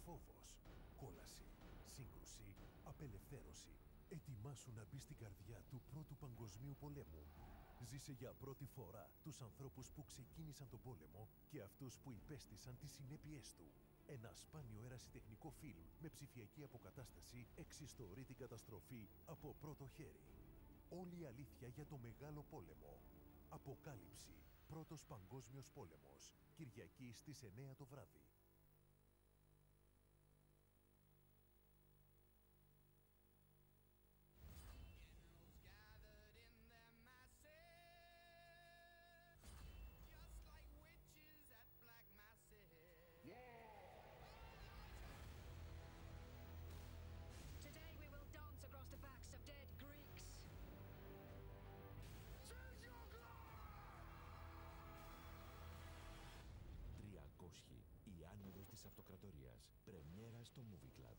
Φόβος, κόλαση, σύγκρουση, απελευθέρωση. Ετοιμάσου να μπει στην καρδιά του Πρώτου Παγκοσμίου Πολέμου. Ζήσε για πρώτη φορά τους ανθρώπους που ξεκίνησαν τον πόλεμο και αυτούς που υπέστησαν τις συνέπειές του. Ένα σπάνιο ερασιτεχνικό φιλμ με ψηφιακή αποκατάσταση εξιστορεί την καταστροφή από πρώτο χέρι. Όλη η αλήθεια για το Μεγάλο Πόλεμο. Αποκάλυψη. Πρώτος Παγκόσμιος Πόλεμος. Κυριακή στις 9 το βράδυ. Today we will dance across the backs of dead Greeks. Choose your glory! 300. Η άνοδος της αυτοκρατορίας. Πρεμιέρα στο Movie Club.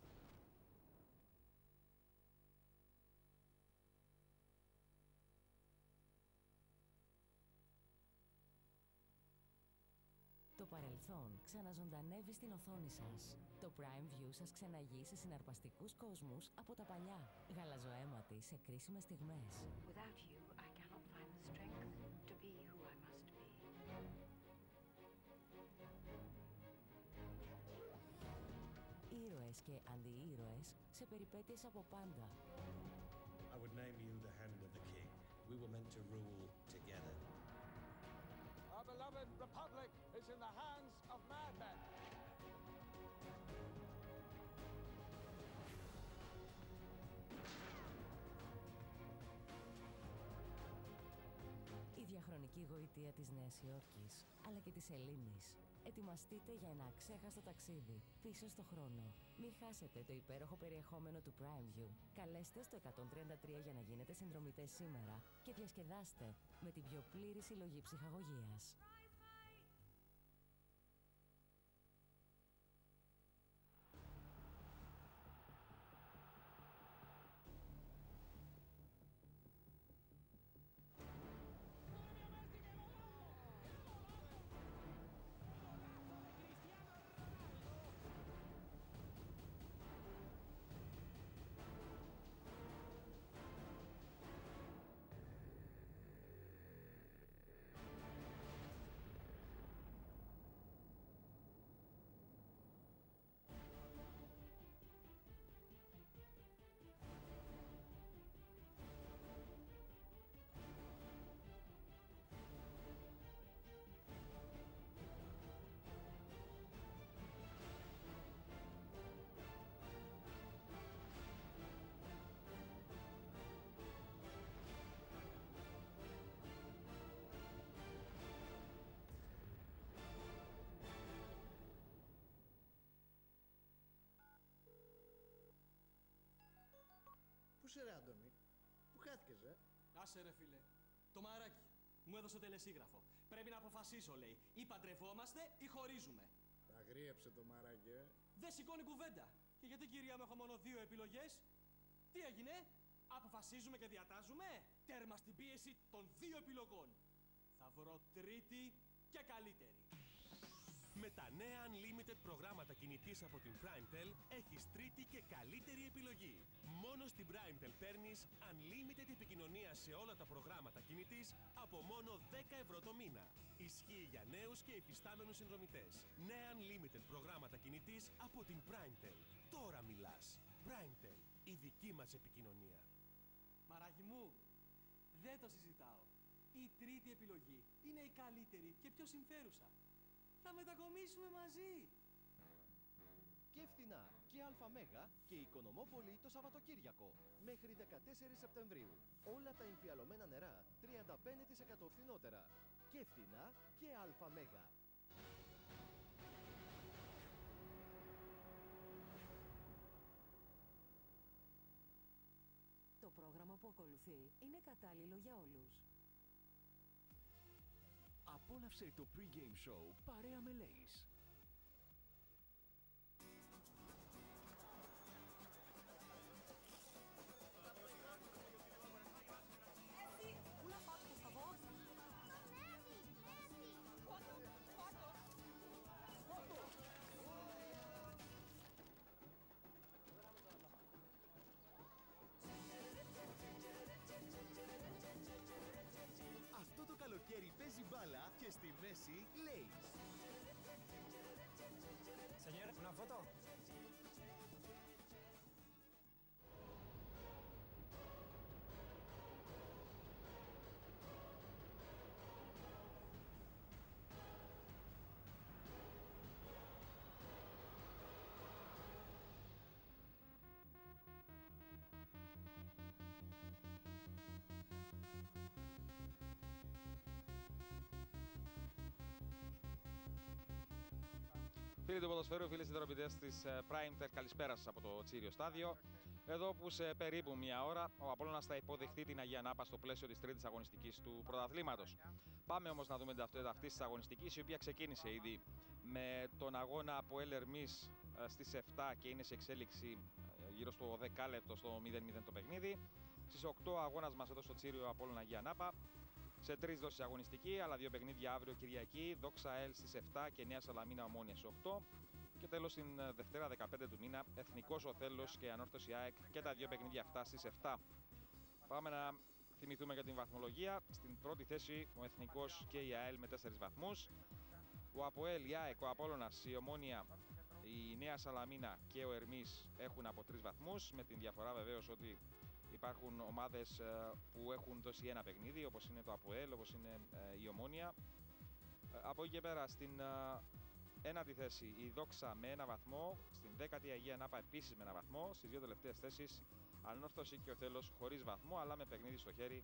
Το παρελθόν ξαναζωντανεύει στην οθόνη σας. Το Prime View σας ξεναγεί σε συναρπαστικούς κόσμους από τα παλιά. Γαλαζοαίματοι σε κρίσιμες στιγμές. Without you, I cannot find the strength to be who I must be. Ήρωες και αντιήρωες σε περιπέτειες από πάντα. I would name you the hand of the king. We were meant to rule together. Our beloved republic is in the hands of madmen. Η διαχρονική γοητεία της Νέας Υόρκης, αλλά και της Ελλήνης. Ετοιμαστείτε για ένα αξέχαστο ταξίδι πίσω στο χρόνο. Μην χάσετε το υπέροχο περιεχόμενο του Prime View. Καλέστε στο 133 για να γίνετε συνδρομητές σήμερα και διασκεδάστε με την πιο πλήρη συλλογή ψυχαγωγίας. Πού είσαι ρε Αντώνη, πού χάθηκες Άσε ρε φίλε, το μαράκι μου έδωσε τελεσίγραφο. Πρέπει να αποφασίσω λέει, ή παντρευόμαστε ή χωρίζουμε. Τα αγρίεψε το μαράκι Δεν σηκώνει κουβέντα. Και γιατί κυρία μου έχω μόνο 2 επιλογές? Τι έγινε, αποφασίζουμε και διατάζουμε? Τέρμα στην πίεση των 2 επιλογών. Θα βρω τρίτη και καλύτερη. Με τα νέα Unlimited προγράμματα κινητής από την PrimeTel έχεις τρίτη και καλύτερη επιλογή. Μόνο στην PrimeTel παίρνεις Unlimited επικοινωνία σε όλα τα προγράμματα κινητής από μόνο 10 ευρώ το μήνα. Ισχύει για νέους και υφιστάμενους συνδρομητές. Νέα Unlimited προγράμματα κινητής από την PrimeTel. Τώρα μιλάς. PrimeTel. Η δική μας επικοινωνία. Μαράκι μου, δεν το συζητάω. Η τρίτη επιλογή είναι η καλύτερη και πιο συμφέρουσα. Θα μετακομίσουμε μαζί! Και φθηνά και αλφαμέγα και Οικονομόπολη το Σαββατοκύριακο. Μέχρι 14 Σεπτεμβρίου. Όλα τα εμφιαλωμένα νερά 35% φθηνότερα. Και φθηνά και αλφαμέγα. Το πρόγραμμα που ακολουθεί είναι κατάλληλο για όλους. Απόλαυσε το pre-game show παρέα με Lays. Una foto, por favor. Foto, foto. Foto. Φίλοι του ποδοσφαίρου, φίλοι συνδρομητές της Primetel, καλησπέρα σας από το Τσίριο Στάδιο. Εδώ που σε περίπου μία ώρα ο Απόλλωνας θα υποδεχτεί την Αγία Νάπα στο πλαίσιο της τρίτης αγωνιστικής του πρωταθλήματος. Πάμε όμως να δούμε την ταυτότητα αυτής της αγωνιστικής, η οποία ξεκίνησε ήδη με τον αγώνα από Ερμής στις 7 και είναι σε εξέλιξη γύρω στο 10 λεπτό στο 0-0 το παιχνίδι. Στις 8 αγώνας μας εδώ στο Τσίριο Απόλλωνα Αγία Νάπα. Σε 3 δόσεις αγωνιστική, άλλα 2 παιχνίδια αύριο Κυριακή, Δόξα ΕΛ στις 7 και Νέα Σαλαμίνα Ομόνια στις 8. Και τέλος την Δευτέρα 15 του μήνα, Εθνικός Οθέλος και Ανόρθωση ΑΕΚ και τα 2 παιχνίδια αυτά στις 7. Πάμε να θυμηθούμε για την βαθμολογία. Στην πρώτη θέση ο Εθνικός και η ΑΕΛ με 4 βαθμούς. Ο ΑΠΟΕΛ, η ΑΕΚ, ο Απόλλωνας, η Ομόνια, η Νέα Σαλαμίνα και ο Ερμής έχουν από 3 βαθμούς. Με την διαφορά βεβαίως ότι υπάρχουν ομάδες που έχουν δώσει ένα παιχνίδι, όπως είναι το ΑΠΟΕΛ, όπως είναι η Ομόνια. Από εκεί και πέρα στην ένατη θέση η Δόξα με 1 βαθμό, στην 10η Αγία Νάπα επίσης με 1 βαθμό, στις 2 τελευταίες θέσεις Ανόρθωση και Οθέλος χωρίς βαθμό, αλλά με παιχνίδι στο χέρι.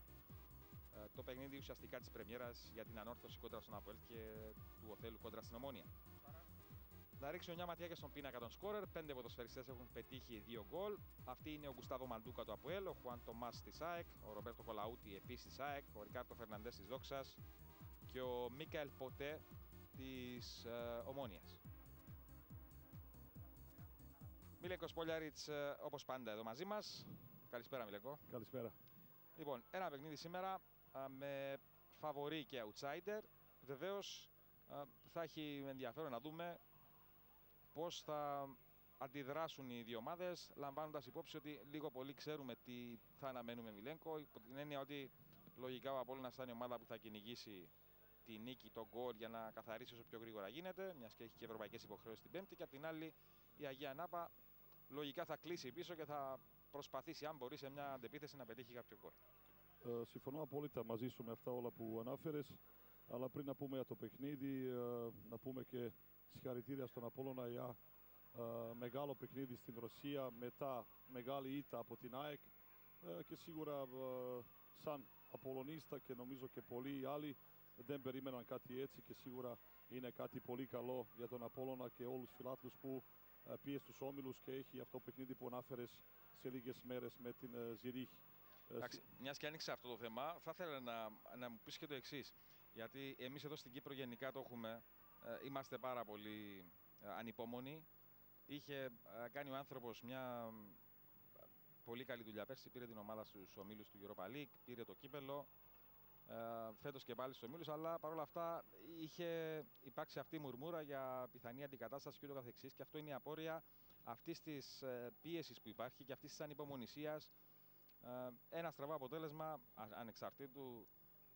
Το παιχνίδι ουσιαστικά της πρεμιέρας για την Ανόρθωση κόντρα στον ΑΠΟΕΛ και του Οθέλου κόντρα στην Ομόνια. Να ρίξουμε μια ματιά και στον πίνακα των σκόρερ. 5 ποδοσφαιριστές έχουν πετύχει 2 γκολ. Αυτοί είναι ο Γκουστάβο Μαντούκα του ΑΠΟΕΛ, ο Χουάν Τομάς της ΑΕΚ, ο Ρομπέρτο Κολαούτη επίσης της ΑΕΚ, ο Ρικάρτο Φερναντές της Δόξας και ο Μίκαελ Ποτέ της Ομόνιας. Μίλεκο Σπολιαρίτς όπως πάντα εδώ μαζί μας. Καλησπέρα Μίλεκο. Καλησπέρα. Λοιπόν, ένα παιχνίδι σήμερα με φαβορί και outsider. Βεβαίως θα έχει ενδιαφέρον να δούμε πώς θα αντιδράσουν οι δύο ομάδες, λαμβάνοντας υπόψη ότι λίγο πολύ ξέρουμε τι θα αναμένουμε Μιλένκο, υπό την έννοια ότι λογικά ο Απόλλωνας θα είναι η ομάδα που θα κυνηγήσει τη νίκη, τον γκολ για να καθαρίσει όσο πιο γρήγορα γίνεται, μιας και έχει και ευρωπαϊκές υποχρεώσεις την Πέμπτη, και απ' την άλλη η Αγία Νάπα λογικά θα κλείσει πίσω και θα προσπαθήσει, αν μπορεί, σε μια αντεπίθεση να πετύχει κάποιο γκολ. Συμφωνώ απόλυτα μαζί σου με αυτά όλα που ανάφερες, αλλά πριν να πούμε για το παιχνίδι, να πούμε και συγχαρητήρια στον Απόλλωνα για μεγάλο παιχνίδι στην Ρωσία, μετά μεγάλη ήττα από την ΑΕΚ και σίγουρα σαν Απόλλωνίστα και νομίζω και πολλοί άλλοι δεν περίμεναν κάτι έτσι και σίγουρα είναι κάτι πολύ καλό για τον Απόλλωνα και όλους τους φιλάθλους που πήγε στους όμιλους και έχει αυτό το παιχνίδι που ανάφερες σε λίγες μέρες με την Ζηρίχ. Εντάξει, μιας και άνοιξε αυτό το θέμα, θα ήθελα να μου πεις και το εξής. Γιατί εμείς εδώ στην Κύπρο γενικά το έχουμε, είμαστε πάρα πολύ ανυπόμονοι. Είχε κάνει ο άνθρωπος μια πολύ καλή δουλειά πέρσι, πήρε την ομάδα στους ομίλους του Europa League, πήρε το κύπελο, φέτος και πάλι στους ομίλους, αλλά παρόλα αυτά είχε υπάρξει αυτή η μουρμούρα για πιθανή αντικατάσταση και ούτω καθεξής, και αυτό είναι η απόρρεια αυτής της πίεσης που υπάρχει και αυτής της ανυπομονησίας. Ένα στραβό αποτέλεσμα, ανεξαρτήτου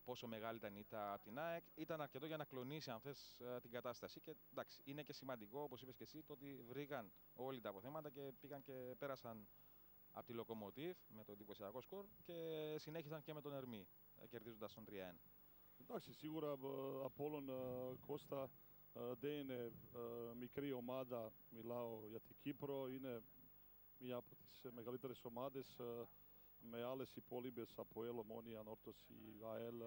πόσο μεγάλη ήταν η ήττα από την ΑΕΚ, ήταν αρκετό για να κλονίσει, αν θες, την κατάσταση. Και εντάξει, είναι και σημαντικό, όπως είπες και εσύ, το ότι βρήκαν όλοι τα αποθέματα και πήγαν και πέρασαν από τη Λοκομοτίβ με το εντυπωσιακό σκορ και συνέχισαν και με τον Ερμή, κερδίζοντας τον 3-1. Εντάξει, σίγουρα Απόλλων Κώστα δεν είναι μικρή ομάδα, μιλάω για την Κύπρο, είναι μια από τις μεγαλύτερες ομάδες με άλλες υπόλοιπες από ΕΛ, Ομόνια, Ανόρθωση, ΑΕΛ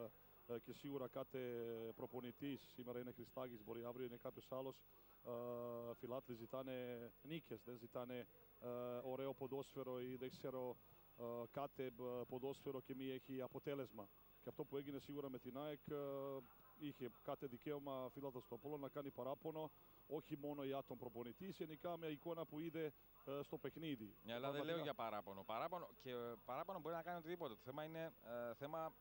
και σίγουρα κάθε προπονητής, σήμερα είναι Χριστάκης, μπορεί αύριο είναι κάποιος άλλος, φιλάθλοι ζητάνε νίκες, δεν ζητάνε ωραίο ποδόσφαιρο ή δεν ξέρω κάθε ποδόσφαιρο και μη έχει αποτέλεσμα. Και αυτό που έγινε σίγουρα με την ΑΕΚ, είχε κάθε δικαίωμα φίλαθλος του Απόλλωνα να κάνει παράπονο, όχι μόνο για τον προπονητή, γενικά με εικόνα που είδε στο παιχνίδι. Ναι, αλλά δεν λέω για παράπονο. Παράπονο μπορεί να κάνει οτιδήποτε. Το θέμα είναι θέμα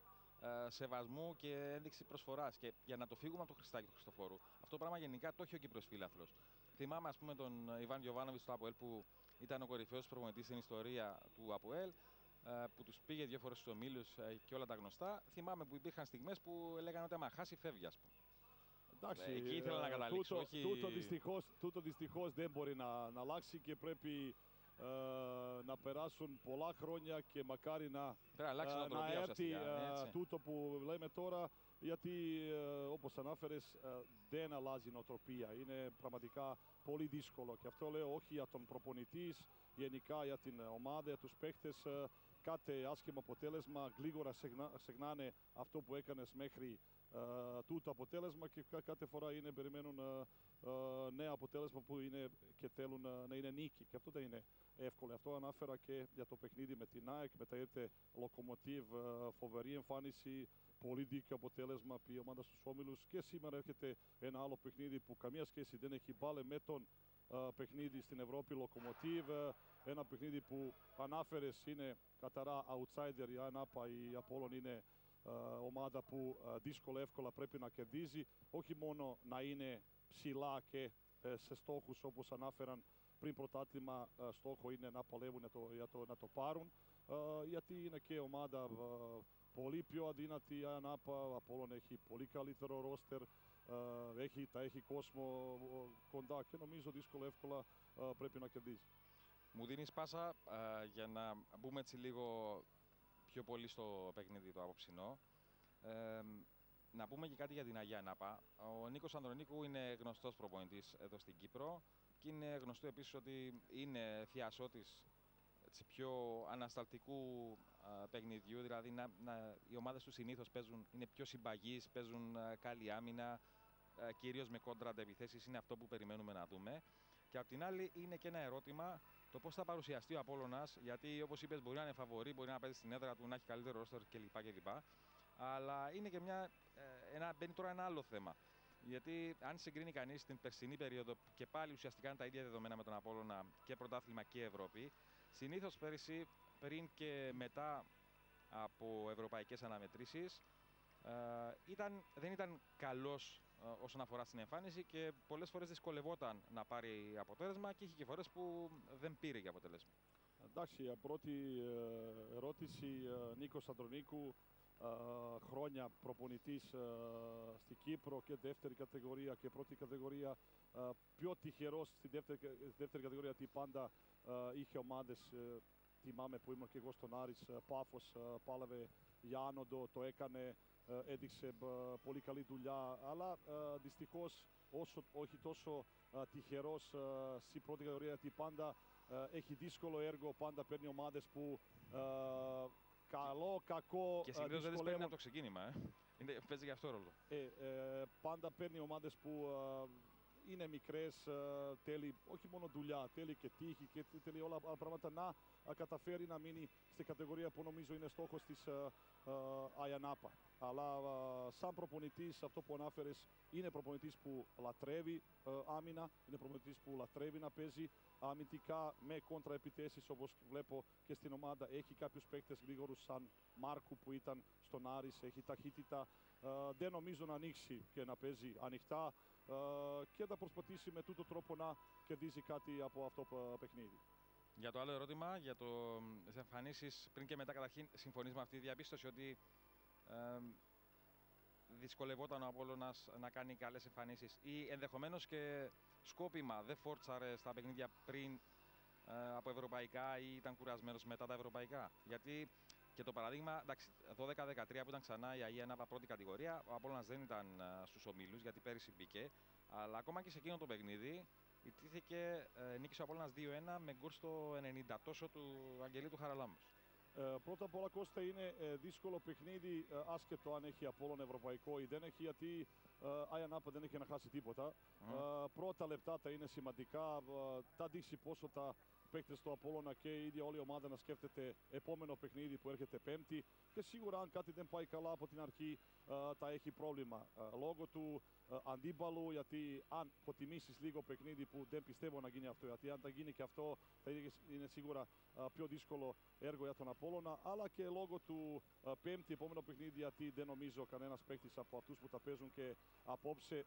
σεβασμού και ένδειξη προσφοράς. Και για να το φύγουμε από το Χριστάκη του Χριστοφόρου, αυτό το πράγμα γενικά το έχει ο Κύπρος φίλαθλος. Θυμάμαι, ας πούμε, τον Ιβάν Γιοβάνοβιτς του ΑΠΟΕΛ, που ήταν ο κορυφαίος προπονητής στην ιστορία του ΑΠΟΕΛ, που τους πήγε 2 φορές στους ομίλους και όλα τα γνωστά. Θυμάμαι που υπήρχαν στιγμές που έλεγαν ότι άμα χάσει φεύγει, ας πούμε. Εντάξει, εκεί ήθελα να καταλήξω. Τούτο δυστυχώς δεν μπορεί να αλλάξει και πρέπει να περάσουν πολλά χρόνια και μακάρι να έρθει τούτο που λέμε τώρα, γιατί όπως ανάφερες δεν αλλάζει η νοοτροπία. Είναι πραγματικά πολύ δύσκολο και αυτό λέω όχι για τον προπονητή, γενικά για την ομάδα, για τους παίκτες. Κάθε άσχημο αποτέλεσμα γλίγορα σεγνάνε αυτό που έκανες μέχρι του το αποτέλεσμα και κάθε φορά περιμένουν νέα αποτέλεσμα που είναι και θέλουν να είναι νίκη. Και αυτό δεν είναι εύκολο. Αυτό ανάφερα και για το παιχνίδι με την ΑΕΚ, μετά ήρθε Λοκομοτίβ, φοβερή εμφάνιση, πολύ δίκαιο αποτέλεσμα από η ομάδα στους όμιλους και σήμερα έρχεται ένα άλλο παιχνίδι που καμία σχέση δεν έχει μπάλε με τον παιχνίδι στην Ευρώπη, Λοκομοτίβ, ένα παιχνίδι που ανάφερες είναι καθαρά outsider, η ΑΕΝΑΠΑ, η Απόλλων είναι ομάδα που δύσκολα εύκολα πρέπει να κερδίζει, όχι μόνο να είναι ψηλά και σε στόχους όπως ανάφεραν πριν πρωτάθλημα, στόχο είναι να παλεύουν να το πάρουν, γιατί είναι και ομάδα πολύ πιο αδύνατη η ΑΕΝΑΠΑ, ο Απόλλων έχει πολύ καλύτερο ρόστερ, θα έχει κόσμο κοντά και νομίζω δύσκολα εύκολα πρέπει να κερδίσει. Μου δίνεις πάσα για να μπούμε έτσι λίγο πιο πολύ στο παιχνίδι το απόψινό. Να πούμε και κάτι για την Αγία Νάπα. Ο Νίκος Ανδρονίκου είναι γνωστός προπονητής εδώ στην Κύπρο και είναι γνωστό επίσης ότι είναι θειασότης πιο ανασταλτικού παιχνιδιού, δηλαδή οι ομάδες του συνήθως είναι πιο συμπαγείς, παίζουν καλή άμυνα, κυρίως με κόντρα αντεπιθέσεις, είναι αυτό που περιμένουμε να δούμε. Και απ' την άλλη είναι και ένα ερώτημα το πώς θα παρουσιαστεί ο Απόλλωνας, γιατί όπως είπες μπορεί να είναι φαβορί, μπορεί να παίζει στην έδρα του, να έχει καλύτερο ρόστερ κλπ. Αλλά είναι και μπαίνει τώρα ένα άλλο θέμα. Γιατί αν συγκρίνει κανείς την περσινή περίοδο και πάλι ουσιαστικά είναι τα ίδια δεδομένα με τον Απόλλωνα και πρωτάθλημα και Ευρώπη, συνήθως πέρυσι πριν και μετά από ευρωπαϊκές αναμετρήσεις δεν ήταν καλός όσον αφορά στην εμφάνιση και πολλές φορές δυσκολευόταν να πάρει αποτέλεσμα και είχε και φορές που δεν πήρε για αποτέλεσμα. Εντάξει, πρώτη ερώτηση, Νίκος Ανδρονίκου, χρόνια προπονητής στην Κύπρο και δεύτερη κατηγορία και πρώτη κατηγορία, πιο τυχερός στη δεύτερη κατηγορία, γιατί πάντα είχε ομάδες, θυμάμαι που ήμουν και εγώ στον Άρης, Πάφος, πάλευε για άνοδο, το έκανε, έδειξε πολύ καλή δουλειά, αλλά δυστυχώς όχι τόσο τυχερός στην πρώτη κατηγορία, γιατί πάντα έχει δύσκολο έργο, πάντα παίρνει ομάδες που καλό, κακό, και συνήθως δεν τις παίρνει από το ξεκίνημα, παίζει γι' αυτό ρόλο. Πάντα παίρνει ομάδες που είναι μικρές, θέλει όχι μόνο δουλειά, θέλει και τύχη και θέλει όλα άλλα πράγματα να καταφέρει να μείνει στην κατηγορία που νομίζω είναι στόχος της ΑΕΝΑΠΑ. Αλλά σαν προπονητής, αυτό που ανάφερες, είναι προπονητής που λατρεύει άμυνα, είναι προπονητής που λατρεύει να παίζει αμυντικά με κόντραεπιθέσεις, όπως βλέπω και στην ομάδα. Έχει κάποιους παίκτες γρήγορους σαν Μάρκου που ήταν στον Άρης, έχει ταχύτητα. Δεν νομίζω να ανοίξει και να παίζει ανοιχτά και να προσπαθήσει με τούτο τρόπο να κερδίσει κάτι από αυτό το παιχνίδι. Για το άλλο ερώτημα, για τις εμφανίσεις πριν και μετά, καταρχήν συμφωνείς με αυτή τη διαπίστωση ότι δυσκολευόταν ο Απόλλωνας να κάνει καλές εμφανίσεις ή ενδεχομένως και σκόπιμα δεν φόρτσαρε στα παιχνίδια πριν από ευρωπαϊκά ή ήταν κουρασμένος μετά τα ευρωπαϊκά? Γιατί και το παράδειγμα, εντάξει, 12-13 που ήταν ξανά η Αγία Νάπα πρώτη κατηγορία, ο Απόλλωνας δεν ήταν στους ομίλους γιατί πέρυσι μπήκε, αλλά ακόμα και σε εκείνο το παιχνίδι ιτήθηκε, νίκησε ο Απόλλωνας 2-1 με γκολ στο 90 τόσο του Αγγελίου του Χαραλάμπους. Πρώτα απ' όλα, Κώστα, είναι δύσκολο παιχνίδι, άσχετο αν έχει Απόλλων ευρωπαϊκό ή δεν έχει, γιατί Αγία Νάπα δεν έχει να χάσει τίποτα. Πρώτα λεπτά θα είναι σημαντικά, θα δείξει πόσο τα παίκτες του Απόλλωνα και η ίδια όλη η ομάδα να σκέφτεται επόμενο παιχνίδι που έρχεται Πέμπτη, και σίγουρα αν κάτι δεν πάει καλά από την αρχή θα έχει πρόβλημα λόγω του αντίπαλου, γιατί αν αποτιμήσεις λίγο παιχνίδι που δεν πιστεύω να γίνει αυτό, γιατί αν θα γίνει και αυτό θα είναι σίγουρα πιο δύσκολο έργο για τον Απόλλωνα, αλλά και λόγω του Πέμπτη επόμενο παιχνίδι, γιατί δεν νομίζω κανένας παίκτης από αυτούς που τα παίζουν και απόψε,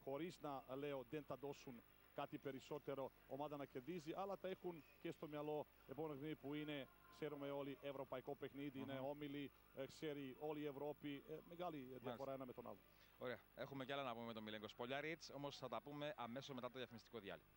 χωρίς να λέω δεν θα δώσουν κάτι περισσότερο ομάδα να κερδίζει, αλλά τα έχουν και στο μυαλό επόμενο παιχνίδι που είναι, ξέρουμε όλοι, ευρωπαϊκό παιχνίδι, είναι όμιλοι, ξέρει όλη η Ευρώπη, μεγάλη διαφορά ένα με τον άλλο. Ωραία, έχουμε κι άλλα να πούμε με τον Μιλέγκο Σπολιάριτς, όμως θα τα πούμε αμέσως μετά το διαφημιστικό διάλειμμα.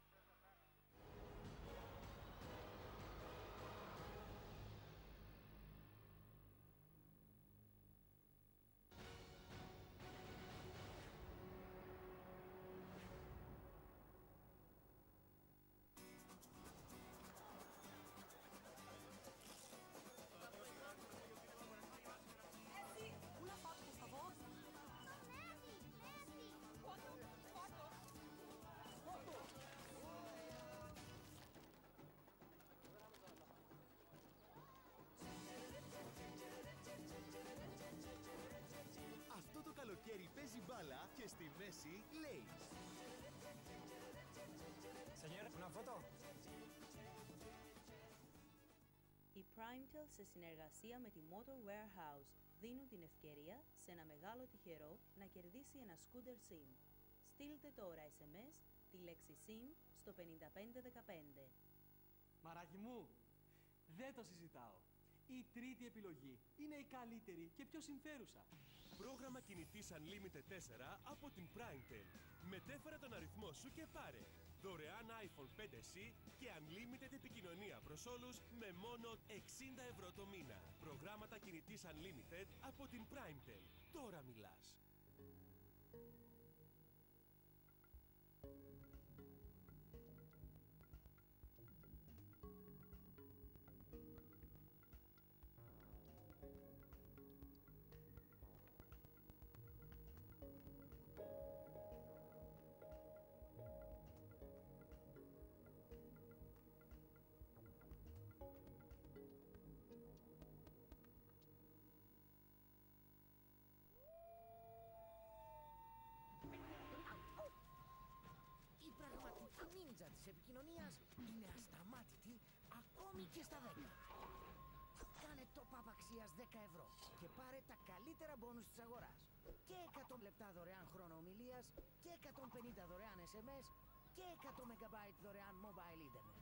φωτό. Η Primetel σε συνεργασία με τη Motor Warehouse δίνουν την ευκαιρία σε ένα μεγάλο τυχερό να κερδίσει ένα scooter SIM. Στείλτε τώρα SMS τη λέξη SIM στο 5515. Μαράκι μου, δεν το συζητάω. Η τρίτη επιλογή είναι η καλύτερη και πιο συμφέρουσα. Πρόγραμμα κινητής Unlimited 4 από την Primetel. Μετέφερε τον αριθμό σου και πάρε. Δωρεάν iPhone 5C και Unlimited επικοινωνία προς όλους με μόνο 60 ευρώ το μήνα. Προγράμματα κινητής Unlimited από την Primetel. Τώρα μιλάς. Η πραγματική νίντζα της επικοινωνίας είναι ασταμάτητη ακόμη και στα 10. Κάνε top-up αξίας 10 ευρώ και πάρε τα καλύτερα μπόνους της αγοράς. Και 100 λεπτά δωρεάν χρόνο ομιλίας και 150 δωρεάν SMS και 100 MB δωρεάν mobile internet.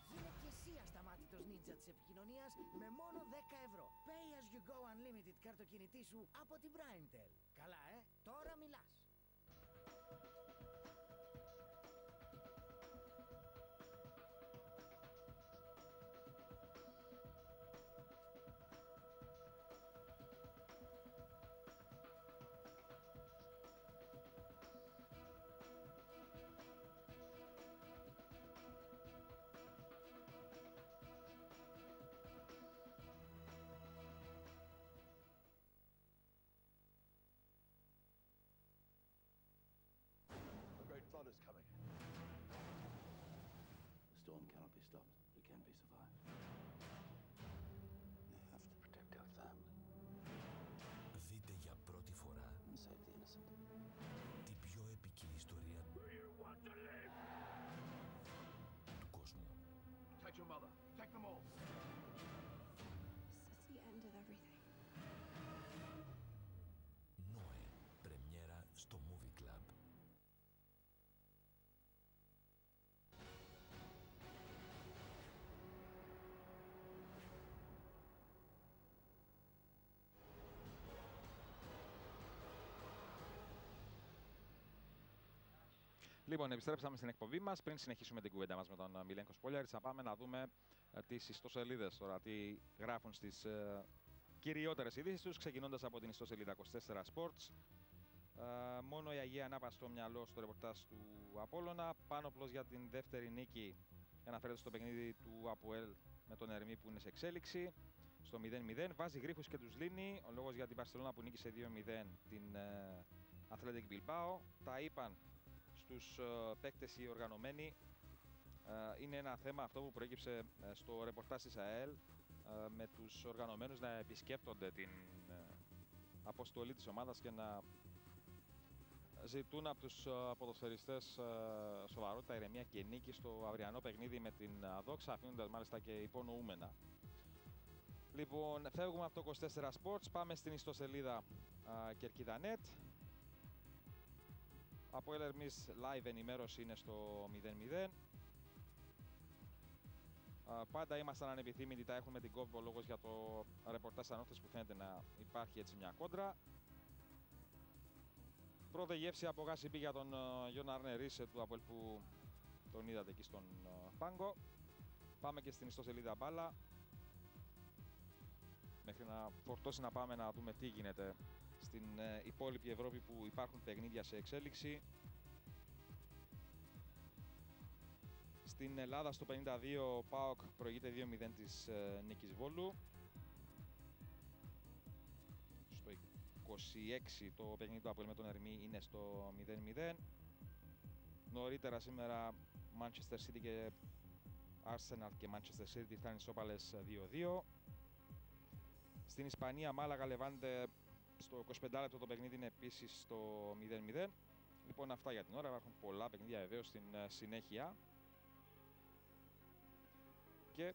Γίνε και εσύ ασταμάτητος νίντζα της επικοινωνίας με μόνο 10 ευρώ. Pay as you go unlimited καρτοκινητή σου από την Primetel. Καλά, τώρα μιλάς. Flood is coming. The storm cannot be stopped, but can be survived. You have to protect our family. Δείτε για πρώτη φορά And save the innocent. την πιο επική ιστορία του κόσμου. Take your mother. Take them all. This is the end of everything. Νόε, πρεμιέρα στο Movie Club. Λοιπόν, επιστρέψαμε στην εκπομπή μας. Πριν συνεχίσουμε την κουβέντα μας με τον Μιλένκο Σπόλιαρης, θα πάμε να δούμε τις ιστοσελίδες τώρα, τι γράφουν στις κυριότερες ειδήσεις τους, ξεκινώντας από την ιστοσελίδα 24 Sports. Μόνο η Αγία Ανάπα στο μυαλό στο ρεπορτάζ του Απόλλωνα. Πάνοπλος για την δεύτερη νίκη αναφέρεται στο παιχνίδι του ΑΠΟΕΛ με τον Ερμή που είναι σε εξέλιξη. Στο 0-0 βάζει γρίφους και τους λύνει. Ο λόγος για την Μπαρσελόνα που νίκησε 2-0 την Athletic Bilbao. Τα είπαν στους παίκτες οι οργανωμένοι. Είναι ένα θέμα αυτό που προέκυψε στο ρεπορτάζ της ΑΕΛ με τους οργανωμένους να επισκέπτονται την αποστολή της ομάδας και να ζητούν από τους ποδοσφαιριστές σοβαρότητα, ηρεμία και νίκη στο αυριανό παιχνίδι με την Δόξα, αφήνοντας μάλιστα και υπονοούμενα. Λοιπόν, φεύγουμε από το 24 Sports, πάμε στην ιστοσελίδα Κερκίδα.net. Από Ερμής live ενημέρωση είναι στο 0-0. Πάντα ήμασταν ανεπιθύμητοι, τα έχουμε την κόβει ο λόγος για το ρεπορτάζ ανώθες που φαίνεται να υπάρχει έτσι μια κόντρα. Πρώτη γεύση από γάση για τον Γιώνα Άρνε Ρίσε του Αποέλ που τον είδατε εκεί στον πάγκο. Πάμε και στην ιστοσελίδα μπάλα. Μέχρι να φορτώσει να πάμε να δούμε τι γίνεται στην υπόλοιπη Ευρώπη που υπάρχουν παιχνίδια σε εξέλιξη. Στην Ελλάδα στο 52 ΠΑΟΚ προηγείται 2-0 της νίκης Βόλου. Στο 26 το παιχνίδι του Αποέλ με τον Ερμή είναι στο 0-0. Νωρίτερα σήμερα Manchester City και Arsenal και Manchester City φτάνει ισόπαλες 2-2. Στην Ισπανία Μάλαγα Λεβάντε στο 25 λεπτό το παιχνίδι είναι επίσης στο 0-0. Λοιπόν, αυτά για την ώρα. Υπάρχουν πολλά παιχνίδια βεβαίως στην συνέχεια. Και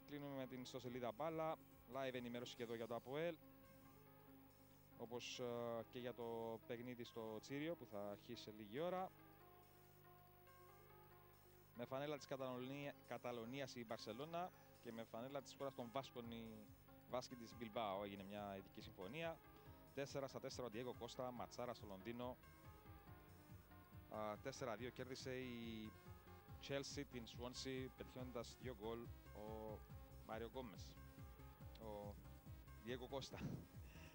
κλείνουμε με την ιστοσελίδα Μπάλα. Live ενημέρωση και εδώ για το ΑΠΟΕΛ. Όπως και για το παιχνίδι στο Τσίριο που θα αρχίσει σε λίγη ώρα. Με φανέλα της Καταλωνίας η Μπαρσελόνα και με φανέλα της χώρας των Βάσκων η Βάσκη της Μπιλμπάο. Έγινε μια ειδική συμφωνία. 4-4 ο Ντιέγκο Κώστα, ματσάρα στο Λονδίνο. 4-2 κέρδισε η Chelsea την Swansea, πετυχαίνοντας 2 γκολ ο Μάριο Γκόμες, ο Ντιέγκο Κώστα.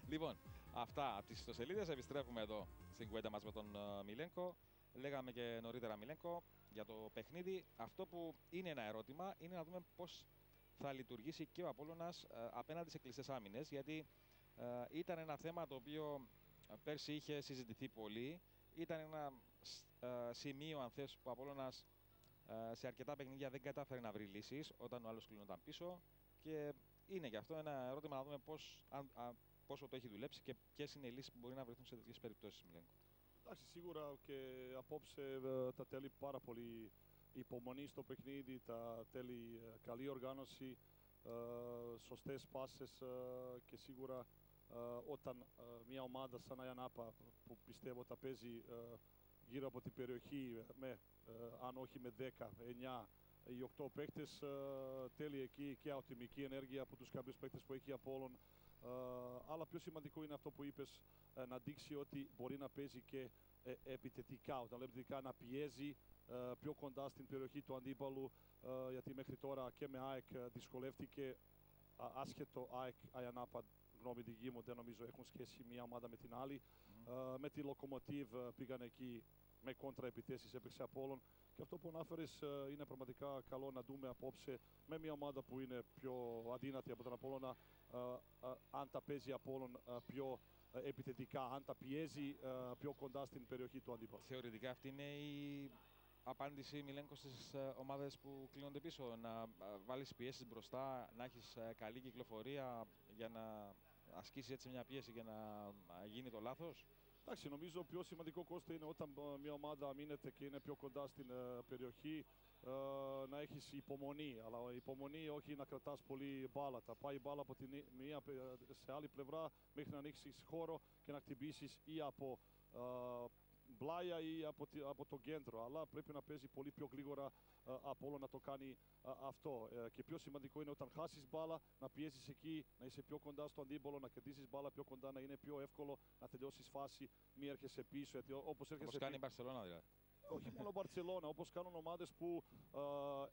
Λοιπόν, αυτά από τις ιστοσελίδες. Επιστρέφουμε εδώ στην κουβέντα μας με τον Μιλένκο. Λέγαμε και νωρίτερα, Μιλένκο, για το παιχνίδι. Αυτό που είναι ένα ερώτημα είναι να δούμε πώς θα λειτουργήσει και ο Απόλλωνας απέναντι σε κλειστές άμυνες, γιατί ήταν ένα θέμα το οποίο πέρσι είχε συζητηθεί πολύ. Ήταν ένα σημείο, αν θες, που ο Απόλλωνας σε αρκετά παιχνίδια δεν κατάφερε να βρει λύσεις όταν ο άλλος κλείνονταν πίσω. Και είναι γι' αυτό ένα ερώτημα να δούμε πόσο το έχει δουλέψει και ποιες είναι οι λύσεις που μπορεί να βρεθούν σε τέτοιες περιπτώσεις, Μιλένκο. Εντάξει, σίγουρα και απόψε τα τέλει πάρα πολύ υπομονή στο παιχνίδι, τα τέλει καλή οργάνωση, σωστές πάσες και σίγουρα όταν μια ομάδα σαν Αιανάπα που πιστεύω τα παίζει γύρω από την περιοχή με, αν όχι με 10, 9 οι 8 παίκτες, τέλει εκεί και ατομική ενέργεια από τους κάποιους παίκτες που έχει η Απόλλων. Αλλά πιο σημαντικό είναι αυτό που είπες, να δείξει ότι μπορεί να παίζει και επιθετικά, όταν λέμε επιθετικά να πιέζει πιο κοντά στην περιοχή του αντίπαλου, γιατί μέχρι τώρα και με ΑΕΚ δυσκολεύτηκε, άσχετο ΑΕΚ Αιανάπα, γνώμη δική μου, δεν νομίζω έχουν σχέση μια ομάδα με την άλλη. Με τη Λοκομοτίβ πήγαν εκεί με κόντρα επιθέσεις, έπαιξε Απόλλων. Και αυτό που ανάφερες είναι πραγματικά καλό να δούμε απόψε με μια ομάδα που είναι πιο αδύνατη από τον Απόλλωνα, αν τα παίζει Απόλλων πιο επιθετικά, αν τα πιέζει πιο κοντά στην περιοχή του αντίπαλου. Θεωρητικά αυτή είναι η απάντηση, Μιλένκο, στις ομάδες που κλείνονται πίσω, να βάλεις πιέσεις μπροστά, να έχεις καλή κυκλοφορία για να ασκήσει έτσι μια πίεση και να γίνει το λάθος. Εντάξει, νομίζω πιο σημαντικό, Κώστα, είναι όταν μια ομάδα αμήνεται και είναι πιο κοντά στην περιοχή, να έχεις υπομονή. Αλλά υπομονή όχι να κρατάς πολύ μπάλα. Θα πάει η μπάλα από την μία σε άλλη πλευρά μέχρι να ανοίξεις χώρο και να χτυπήσεις ή από μπλάια ή από το κέντρο. Αλλά πρέπει να παίζει πολύ πιο γρήγορα από όλο να το κάνει αυτό. Και πιο σημαντικό είναι όταν χάσεις μπάλα να πιέζεις εκεί, να είσαι πιο κοντά στο αντίπολο, να κερδίσεις μπάλα πιο κοντά, να είναι πιο εύκολο να τελειώσεις φάση, μη έρχεσαι πίσω. Όπως κάνει η Μπαρσελόνα δηλαδή. Όχι μόνο Μπαρσελόνα, όπως κάνουν ομάδες που